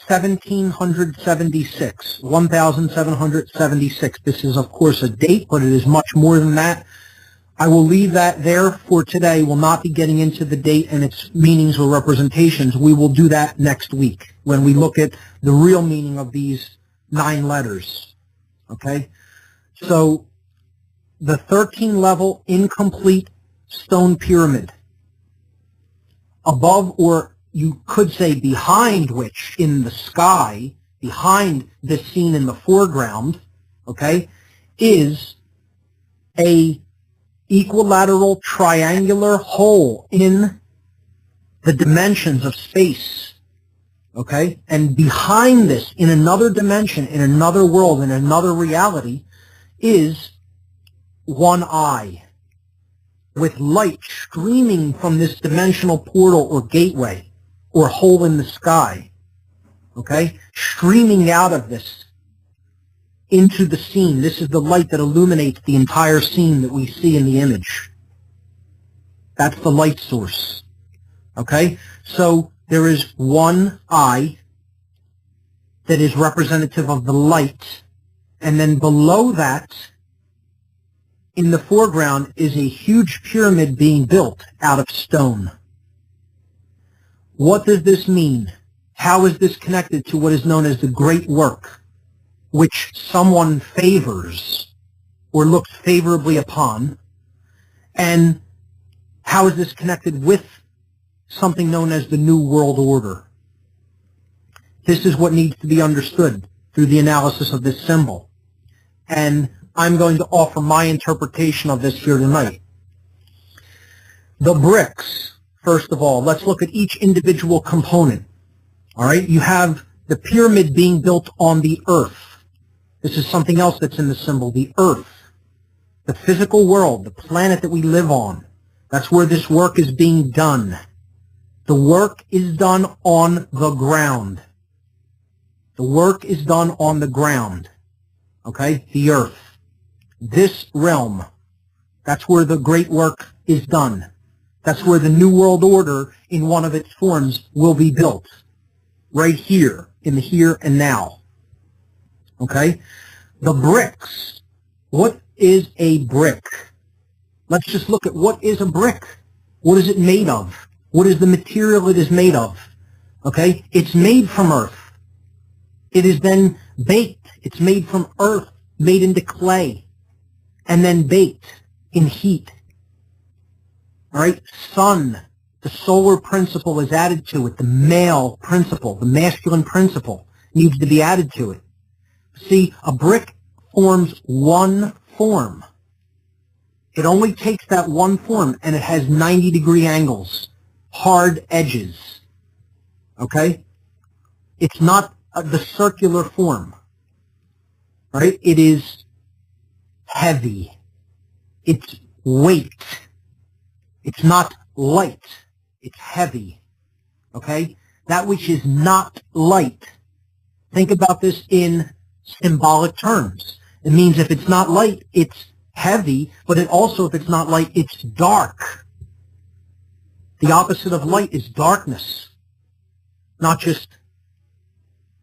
1776, 1776. This is, of course, a date, but it is much more than that. I will leave that there for today. We'll not be getting into the date and its meanings or representations. We will do that next week when we look at the real meaning of these 9 letters. Okay? So, the 13-level incomplete stone pyramid, above, or you could say behind which, in the sky, behind this scene in the foreground, okay, is a equilateral triangular hole in the dimensions of space, okay? And behind this, in another dimension, in another world, in another reality, is one eye with light streaming from this dimensional portal or gateway or hole in the sky, okay? Streaming out of this into the scene. This is the light that illuminates the entire scene that we see in the image. That's the light source. Okay? So there is one eye that is representative of the light, and then below that, in the foreground, is a huge pyramid being built out of stone. What does this mean? How is this connected to what is known as the Great Work, which someone favors or looks favorably upon? And how is this connected with something known as the New World Order? This is what needs to be understood through the analysis of this symbol. And I'm going to offer my interpretation of this here tonight. The bricks, first of all, let's look at each individual component. All right, you have the pyramid being built on the earth. This is something else that's in the symbol, the earth. The physical world, the planet that we live on. That's where this work is being done. The work is done on the ground. The work is done on the ground. Okay? The earth. This realm. That's where the great work is done. That's where the New World Order in one of its forms will be built. Right here, in the here and now. Okay? The bricks. What is a brick? Let's just look at what is a brick. What is it made of? What is the material it is made of? Okay? It's made from earth. It is then baked. It's made from earth, made into clay, and then baked in heat. All right? Sun, the solar principle is added to it. The male principle, the masculine principle needs to be added to it. See, a brick forms one form. It only takes that one form, and it has 90-degree angles, hard edges. Okay? It's not the circular form. Right? It is heavy. It's weight. It's not light. It's heavy. Okay? That which is not light. Think about this in symbolic terms. It means if it's not light, it's heavy, but it also, if it's not light, it's dark. The opposite of light is darkness, not just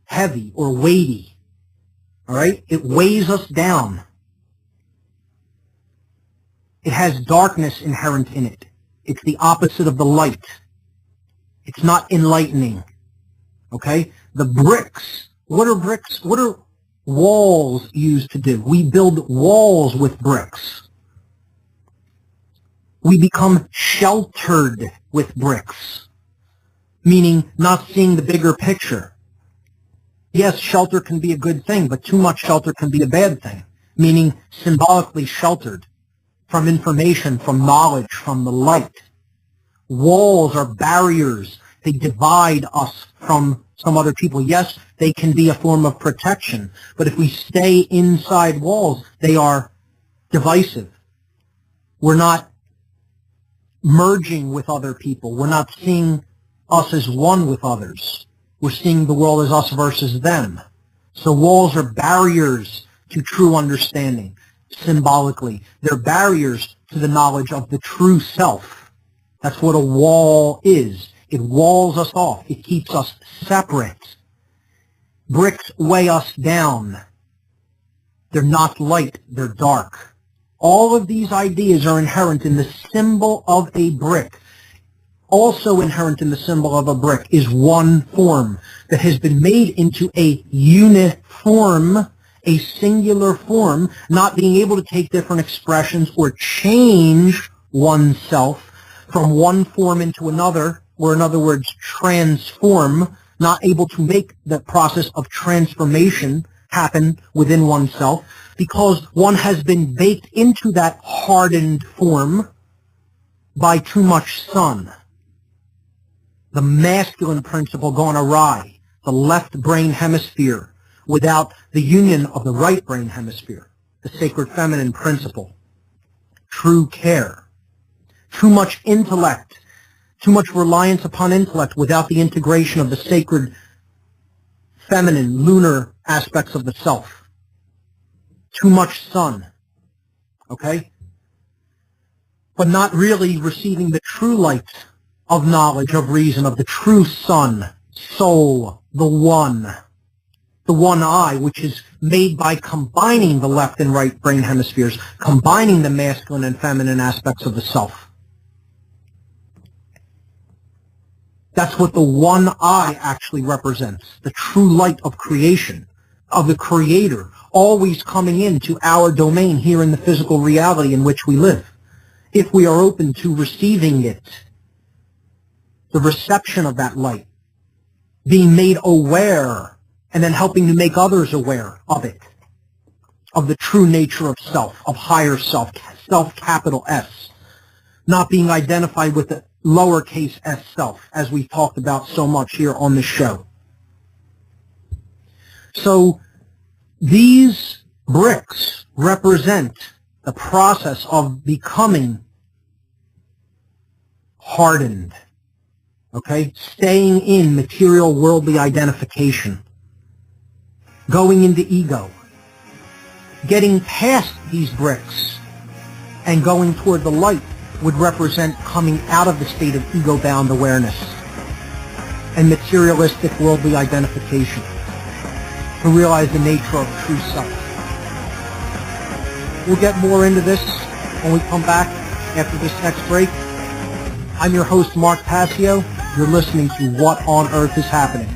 heavy or weighty. All right? It weighs us down. It has darkness inherent in it. It's the opposite of the light. It's not enlightening. Okay? The bricks. What are bricks? What are walls used to do? We build walls with bricks. We become sheltered with bricks, meaning not seeing the bigger picture. Yes, shelter can be a good thing, but too much shelter can be a bad thing, meaning symbolically sheltered from information, from knowledge, from the light. Walls are barriers. They divide us from some other people. Yes, they can be a form of protection, but if we stay inside walls, they are divisive. We're not merging with other people. We're not seeing us as one with others. We're seeing the world as us versus them. So walls are barriers to true understanding, symbolically. They're barriers to the knowledge of the true self. That's what a wall is. It walls us off. It keeps us separate. Bricks weigh us down. They're not light. They're dark. All of these ideas are inherent in the symbol of a brick. Also inherent in the symbol of a brick is one form that has been made into a uniform, a singular form, not being able to take different expressions or change oneself from one form into another, or in other words, transform, not able to make the process of transformation happen within oneself, because one has been baked into that hardened form by too much sun. The masculine principle gone awry, the left brain hemisphere, without the union of the right brain hemisphere, the sacred feminine principle, true care, too much intellect, too much reliance upon intellect without the integration of the sacred feminine, lunar aspects of the self. Too much sun, okay? But not really receiving the true light of knowledge, of reason, of the true sun, soul, the one I, which is made by combining the left and right brain hemispheres, combining the masculine and feminine aspects of the self. That's what the one I actually represents, the true light of creation, of the Creator, always coming into our domain here in the physical reality in which we live, if we are open to receiving it, the reception of that light, being made aware, and then helping to make others aware of it. of the true nature of self, of higher self, self capital S, not being identified with the lowercase s self, as we talked about so much here on the show. So these bricks represent the process of becoming hardened, okay? Staying in material worldly identification, going into ego, getting past these bricks and going toward the light would represent coming out of the state of ego-bound awareness and materialistic worldly identification to realize the nature of true self. We'll get more into this when we come back after this next break. I'm your host, Mark Passio. You're listening to What on Earth is Happening.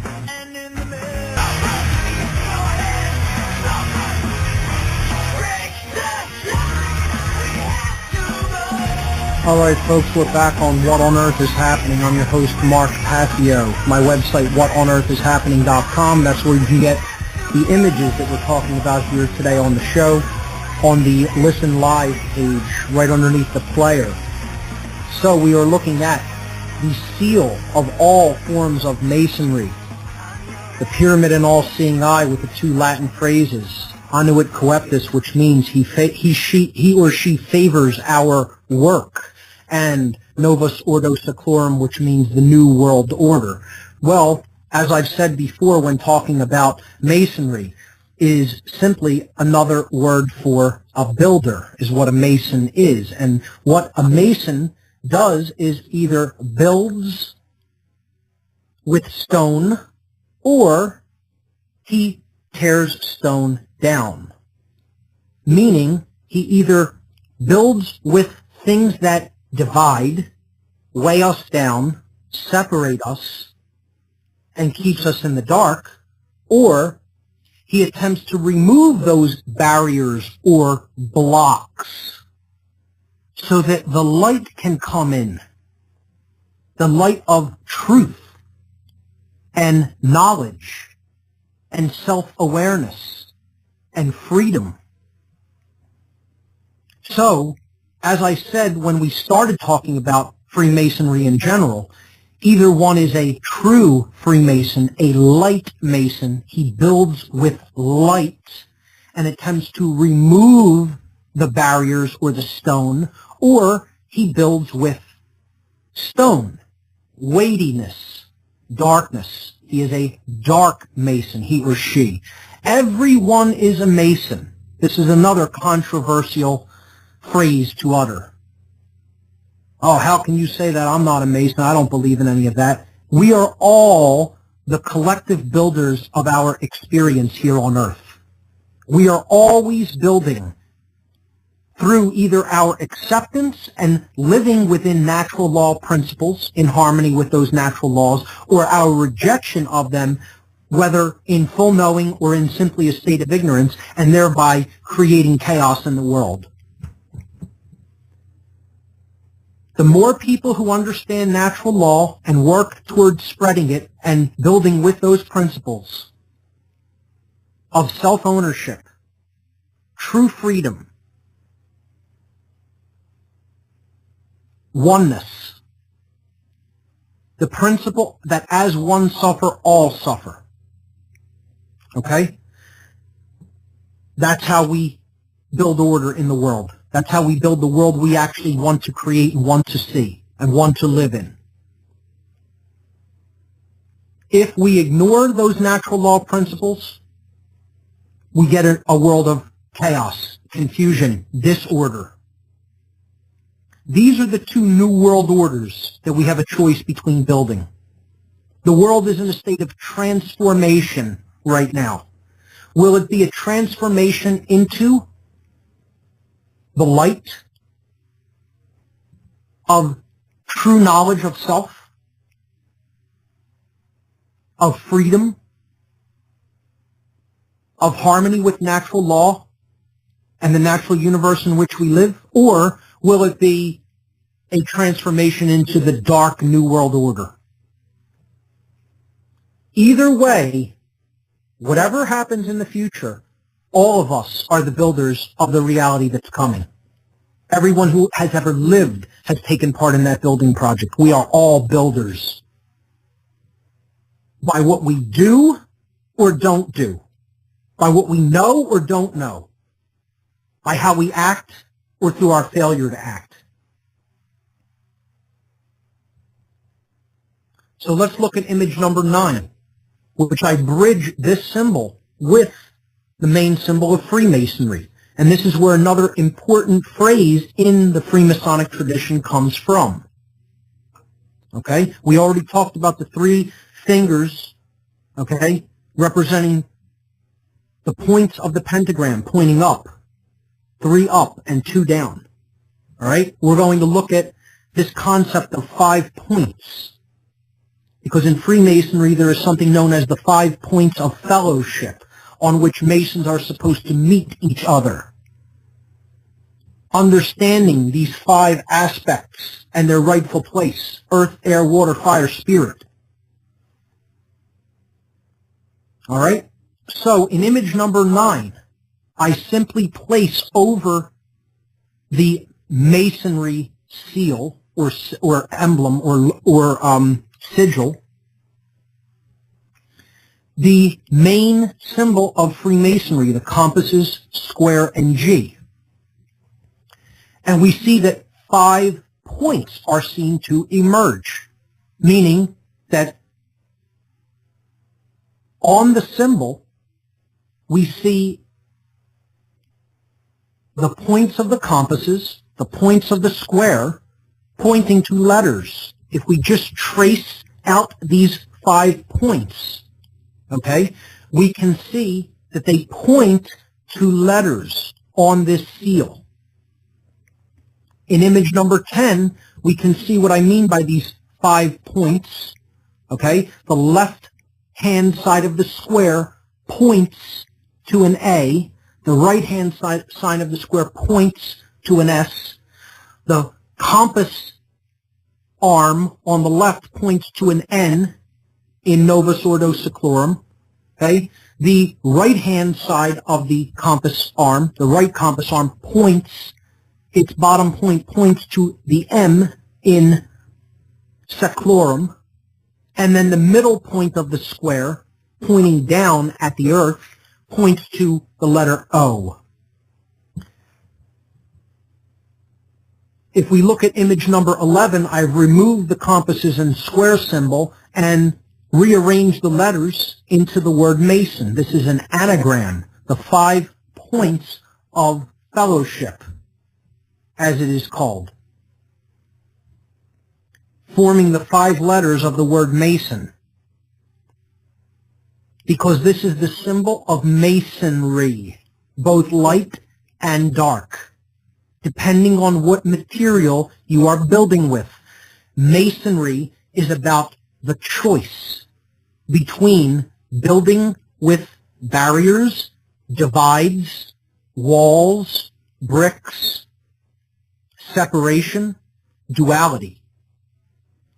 All right, folks, we're back on What on Earth is Happening. I'm your host, Mark Passio. My website, whatonearthishappening.com. That's where you can get the images that we're talking about here today on the show on the Listen Live page right underneath the player. So we are looking at the seal of all forms of Masonry, the pyramid and all-seeing eye with the two Latin phrases, Annuit Coeptis, which means he or she favors our work, and Novus Ordo Seclorum, which means the New World Order. Well, as I've said before when talking about Masonry, is simply another word for a builder, is what a Mason is. And what a Mason does is either builds with stone or he tears stone down. Meaning he either builds with things that divide, weigh us down, separate us, and keeps us in the dark, or he attempts to remove those barriers or blocks so that the light can come in, the light of truth and knowledge and self-awareness and freedom. So, as I said when we started talking about Freemasonry in general, either one is a true Freemason, a light Mason. He builds with light and attempts to remove the barriers or the stone, or he builds with stone, weightiness, darkness. He is a dark Mason, he or she. Everyone is a Mason. This is another controversial phrase to utter. Oh, how can you say that? I'm not a Mason. I don't believe in any of that. We are all the collective builders of our experience here on earth. We are always building through either our acceptance and living within natural law principles in harmony with those natural laws, or our rejection of them, whether in full knowing or in simply a state of ignorance, and thereby creating chaos in the world. The more people who understand natural law and work towards spreading it and building with those principles of self-ownership, true freedom, oneness, the principle that as one suffer, all suffer. Okay? That's how we build order in the world. That's how we build the world we actually want to create and want to see and want to live in. If we ignore those natural law principles, we get a world of chaos, confusion, disorder. These are the two new world orders that we have a choice between building. The world is in a state of transformation right now. Will it be a transformation into the light of true knowledge of self, of freedom, of harmony with natural law and the natural universe in which we live? Or will it be a transformation into the dark new world order? Either way, whatever happens in the future, All of us are the builders of the reality that's coming. Everyone who has ever lived has taken part in that building project. We are all builders. By what we do or don't do. By what we know or don't know. By how we act or through our failure to act. So let's look at image number 9, which I bridge this symbol with the main symbol of Freemasonry. And this is where another important phrase in the Freemasonic tradition comes from. Okay? We already talked about the 3 fingers, okay, representing the points of the pentagram pointing up. 3 up and 2 down. All right? We're going to look at this concept of 5 points. Because in Freemasonry there is something known as the 5 points of fellowship, on which Masons are supposed to meet each other. Understanding these 5 aspects and their rightful place: earth, air, water, fire, spirit. All right? So in image number 9, I simply place over the Masonry seal or emblem or sigil the main symbol of Freemasonry, the compasses, square, and G. And we see that 5 points are seen to emerge, meaning that on the symbol we see the points of the compasses, the points of the square, pointing to letters. If we just trace out these 5 points, okay, we can see that they point to letters on this seal. In image number 10, we can see what I mean by these 5 points, okay? The left-hand side of the square points to an A. The right-hand side of the square points to an S. The compass arm on the left points to an N in Novus Ordo Seclorum. Okay? The right-hand side of the compass arm, the right compass arm points, its bottom point points to the M in Seclorum, and then the middle point of the square, pointing down at the earth, points to the letter O. If we look at image number 11, I've removed the compasses and square symbol and rearranged the letters into the word Mason. This is an anagram, the 5 points of fellowship, as it is called, forming the 5 letters of the word Mason, because this is the symbol of masonry, both light and dark, depending on what material you are building with. Masonry is about the choice between building with barriers, divides, walls, bricks, separation, duality,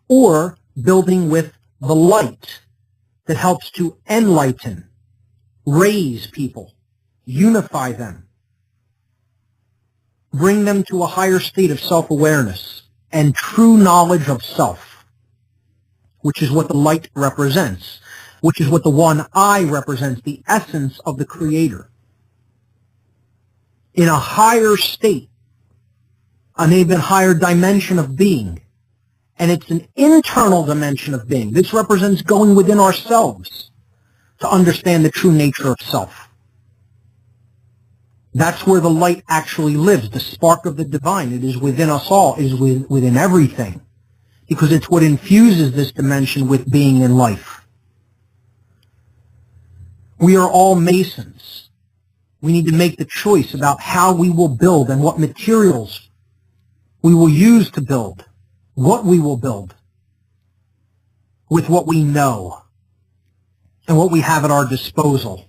or building with the light that helps to enlighten, raise people, unify them, bring them to a higher state of self-awareness and true knowledge of self, which is what the light represents, which is what the one eye represents, the essence of the Creator. In a higher state, an even higher dimension of being, and it's an internal dimension of being. This represents going within ourselves to understand the true nature of self. That's where the light actually lives, the spark of the divine. It is within us all, it is within everything, because it's what infuses this dimension with being and life. We are all Masons. We need to make the choice about how we will build and what materials we will use to build, what we will build with what we know and what we have at our disposal.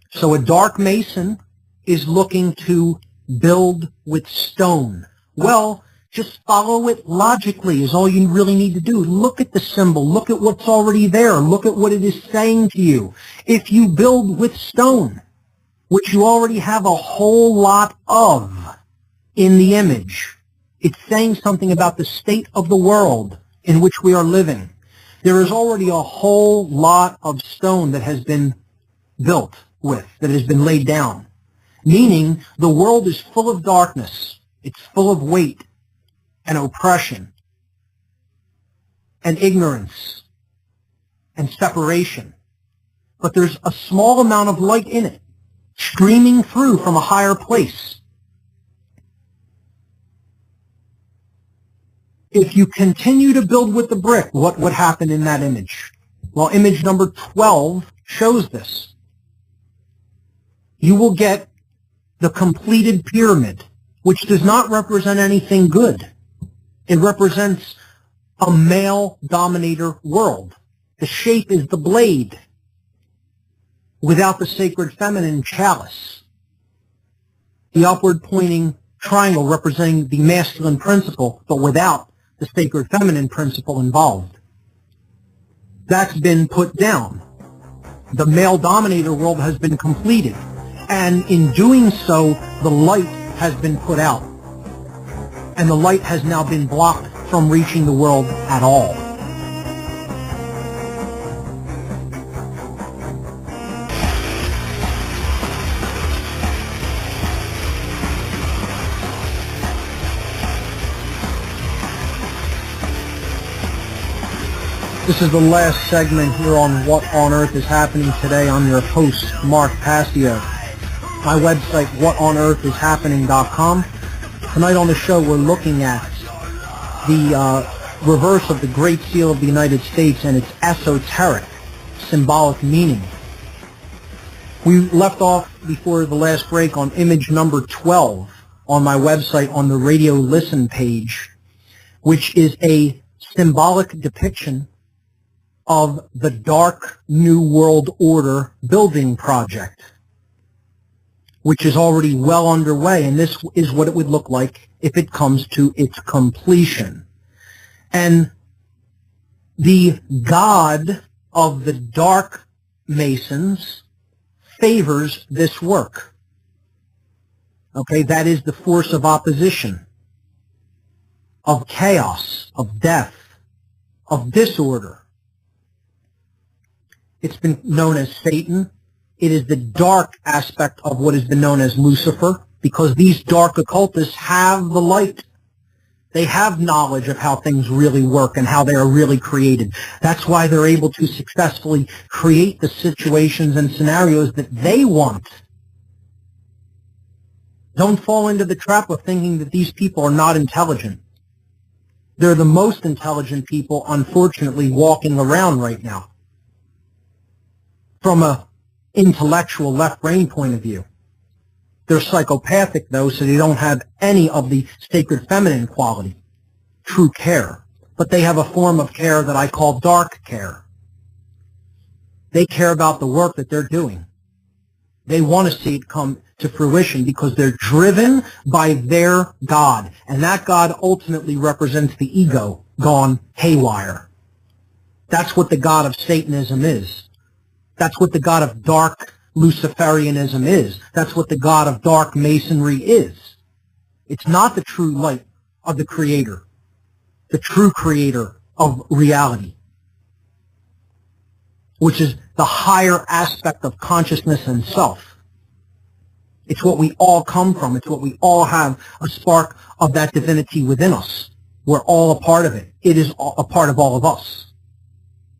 So a dark Mason is looking to build with stone. Well, Just follow it logically is all you really need to do. Look at the symbol. Look at what's already there. Look at what it is saying to you. If you build with stone, which you already have a whole lot of in the image, it's saying something about the state of the world in which we are living. There is already a whole lot of stone that has been built with, that has been laid down. Meaning the world is full of darkness. It's full of weight and oppression and ignorance and separation. But there's a small amount of light in it, streaming through from a higher place. If you continue to build with the brick, what would happen in that image? Well, image number 12 shows this. You will get the completed pyramid, which does not represent anything good. It represents a male dominator world. The shape is the blade without the sacred feminine chalice. The upward pointing triangle representing the masculine principle, but without the sacred feminine principle involved. That's been put down. The male dominator world has been completed. And in doing so, the light has been put out. And the light has now been blocked from reaching the world at all. This is the last segment here on What on Earth is Happening Today. I'm your host, Mark Passio. My website, whatonearthishappening.com. Tonight on the show, we're looking at the reverse of the Great Seal of the United States and its esoteric, symbolic meaning. We left off before the last break on image number 12 on my website on the radio listen page, which is a symbolic depiction of the Dark New World Order building project, which is already well underway, and this is what it would look like if it comes to its completion. And the God of the Dark Masons favors this work. Okay, that is the force of opposition, of chaos, of death, of disorder. It's been known as Satan. It is the dark aspect of what has been known as Lucifer, because these dark occultists have the light. They have knowledge of how things really work and how they are really created. That's why they're able to successfully create the situations and scenarios that they want. Don't fall into the trap of thinking that these people are not intelligent. They're the most intelligent people, unfortunately, walking around right now. From a intellectual left brain point of view. They're psychopathic, though, so they don't have any of the sacred feminine quality, true care. But they have a form of care that I call dark care. They care about the work that they're doing. They want to see it come to fruition because they're driven by their God. And that God ultimately represents the ego gone haywire. That's what the God of Satanism is. That's what the God of dark Luciferianism is. That's what the God of dark Masonry is. It's not the true light of the Creator, the true Creator of reality, which is the higher aspect of consciousness and self. It's what we all come from. It's what we all have, a spark of that divinity within us. We're all a part of it. It is a part of all of us.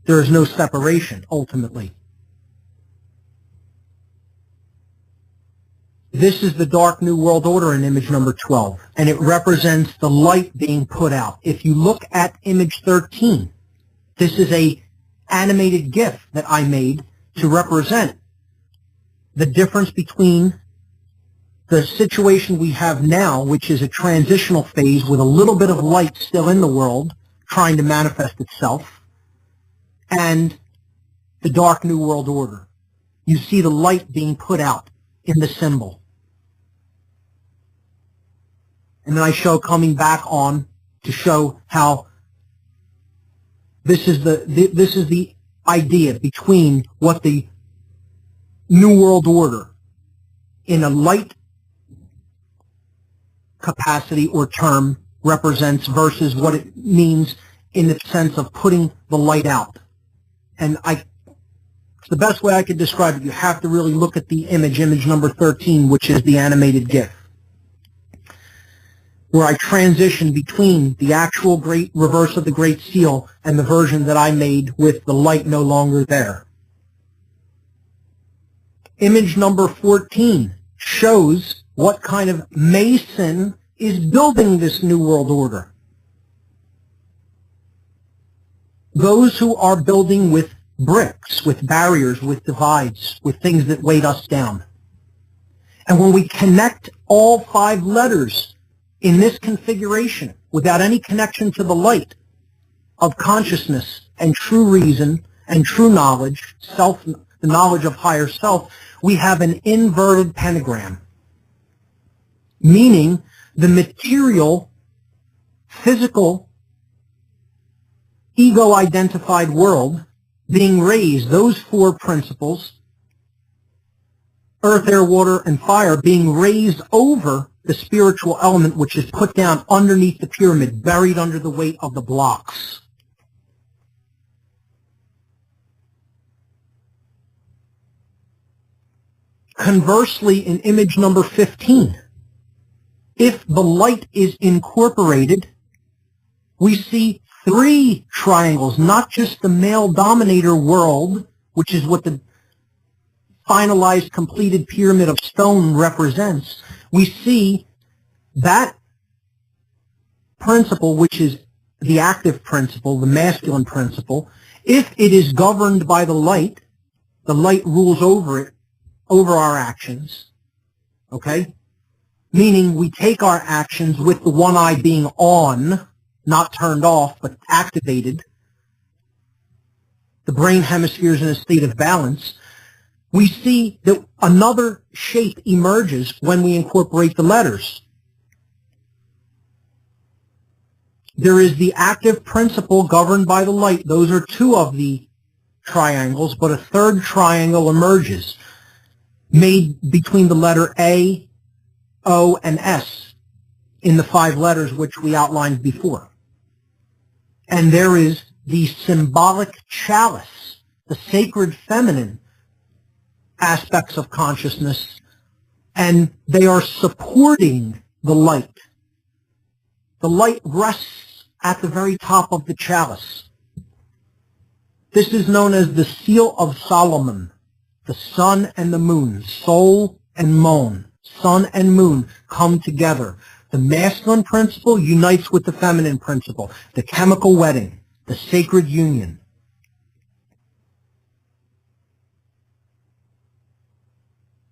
There is no separation, ultimately. This is the Dark New World Order in image number 12, and it represents the light being put out. If you look at image 13, this is a animated GIF that I made to represent the difference between the situation we have now, which is a transitional phase with a little bit of light still in the world trying to manifest itself, and the Dark New World Order. You see the light being put out in the symbol. and then I show coming back on to show how this is the idea between what the New World Order in a light capacity or term represents versus what it means in the sense of putting the light out. And the best way I could describe it, you have to really look at the image number 13, which is the animated GIF, where I transition between the actual great reverse of the Great Seal and the version that I made with the light no longer there. Image number 14 shows what kind of Mason is building this New World Order. Those who are building with bricks, with barriers, with divides, with things that weight us down. And when we connect all 5 letters in this configuration without any connection to the light of consciousness and true reason and true knowledge, the knowledge of higher self, we have an inverted pentagram, meaning the material, physical, ego-identified world being raised, those 4 principles, earth, air, water, and fire, being raised over the spiritual element, which is put down underneath the pyramid, buried under the weight of the blocks. Conversely, in image number 15, if the light is incorporated, we see 3 triangles, not just the male dominator world, which is what the finalized, completed pyramid of stone represents. We see that principle, which is the active principle, the masculine principle. If it is governed by the light rules over it, over our actions, okay? Meaning we take our actions with the one eye being on, not turned off, but activated. The brain hemisphere is in a state of balance. We see that another shape emerges when we incorporate the letters. There is the active principle governed by the light. Those are 2 of the triangles, but a 3rd triangle emerges, made between the letter A, O, and S in the 5 letters which we outlined before. And there is the symbolic chalice, the sacred feminine aspects of consciousness, and they are supporting the light. The light rests at the very top of the chalice. This is known as the Seal of Solomon, the sun and the moon, soul and moon, sun and moon come together. The masculine principle unites with the feminine principle, the chemical wedding, the sacred union.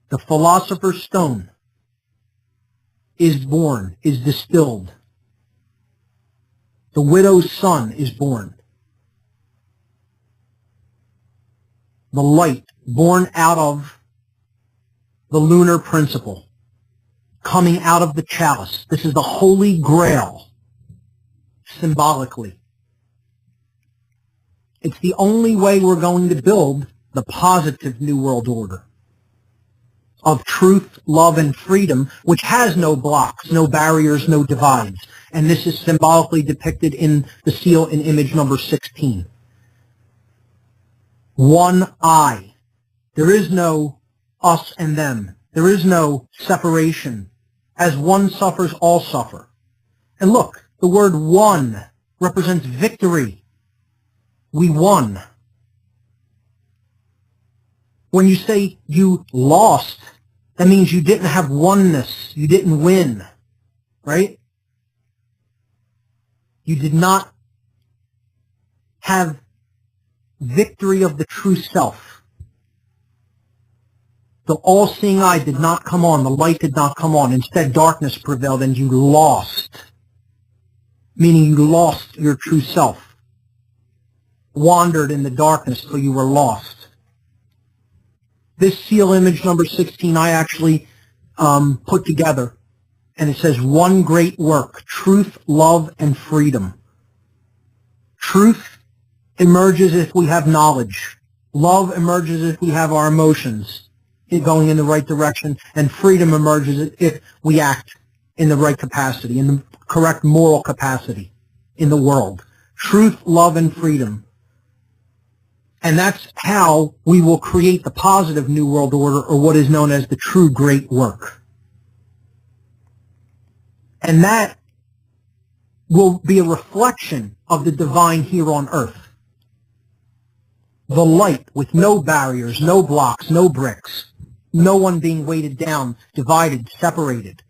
The philosopher's stone is born, is distilled. The widow's son is born. The light born out of the lunar principle, coming out of the chalice. This is the Holy Grail, symbolically. It's the only way we're going to build the positive New World Order of truth, love, and freedom, which has no blocks, no barriers, no divides. And this is symbolically depicted in the seal in image number 16. One I. There is no us and them. There is no separation. As one suffers, all suffer. And look, the word one represents victory. We won. When you say you lost, that means you didn't have oneness. You didn't win, right? You did not have victory of the true self. The all-seeing eye did not come on. The light did not come on. Instead, darkness prevailed and you lost, meaning you lost your true self. Wandered in the darkness till you were lost. This seal image number 16 I actually put together and it says one great work, truth, love, and freedom. Truth emerges if we have knowledge. Love emerges if we have our emotions going in the right direction, and freedom emerges if we act in the right capacity, in the correct moral capacity in the world. Truth, love, and freedom. And that's how we will create the positive New World Order, or what is known as the true great work. And that will be a reflection of the divine here on earth. The light with no barriers, no blocks, no bricks, no one being weighted down, divided, separated.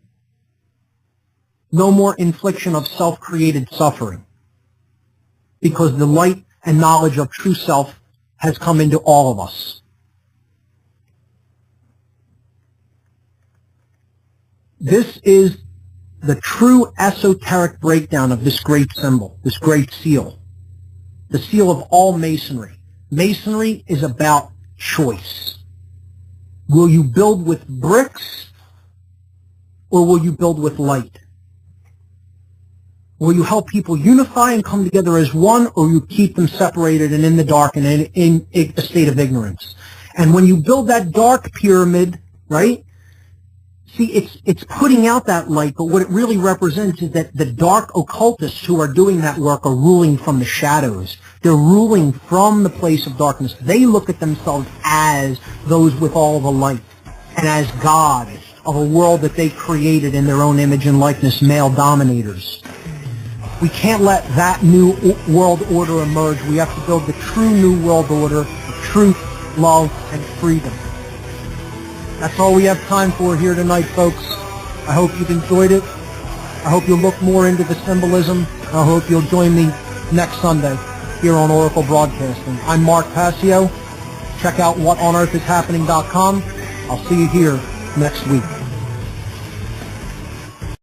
No more infliction of self-created suffering, because the light and knowledge of true self has come into all of us. This is the true esoteric breakdown of this great symbol, this great seal, the seal of all Masonry. Masonry is about choice. Will you build with bricks, or will you build with light? Will you help people unify and come together as one, or will you keep them separated and in the dark and in a state of ignorance? And when you build that dark pyramid, right, see, it's putting out that light, but what it really represents is that the dark occultists who are doing that work are ruling from the shadows. They're ruling from the place of darkness. They look at themselves as those with all the light and as God of a world that they created in their own image and likeness, male dominators. We can't let that new world order emerge. We have to build the true new world order of truth, love, and freedom. That's all we have time for here tonight, folks. I hope you've enjoyed it. I hope you'll look more into the symbolism. I hope you'll join me next Sunday here on Oracle Broadcasting. I'm Mark Passio. Check out whatonearthishappening.com. I'll see you here next week.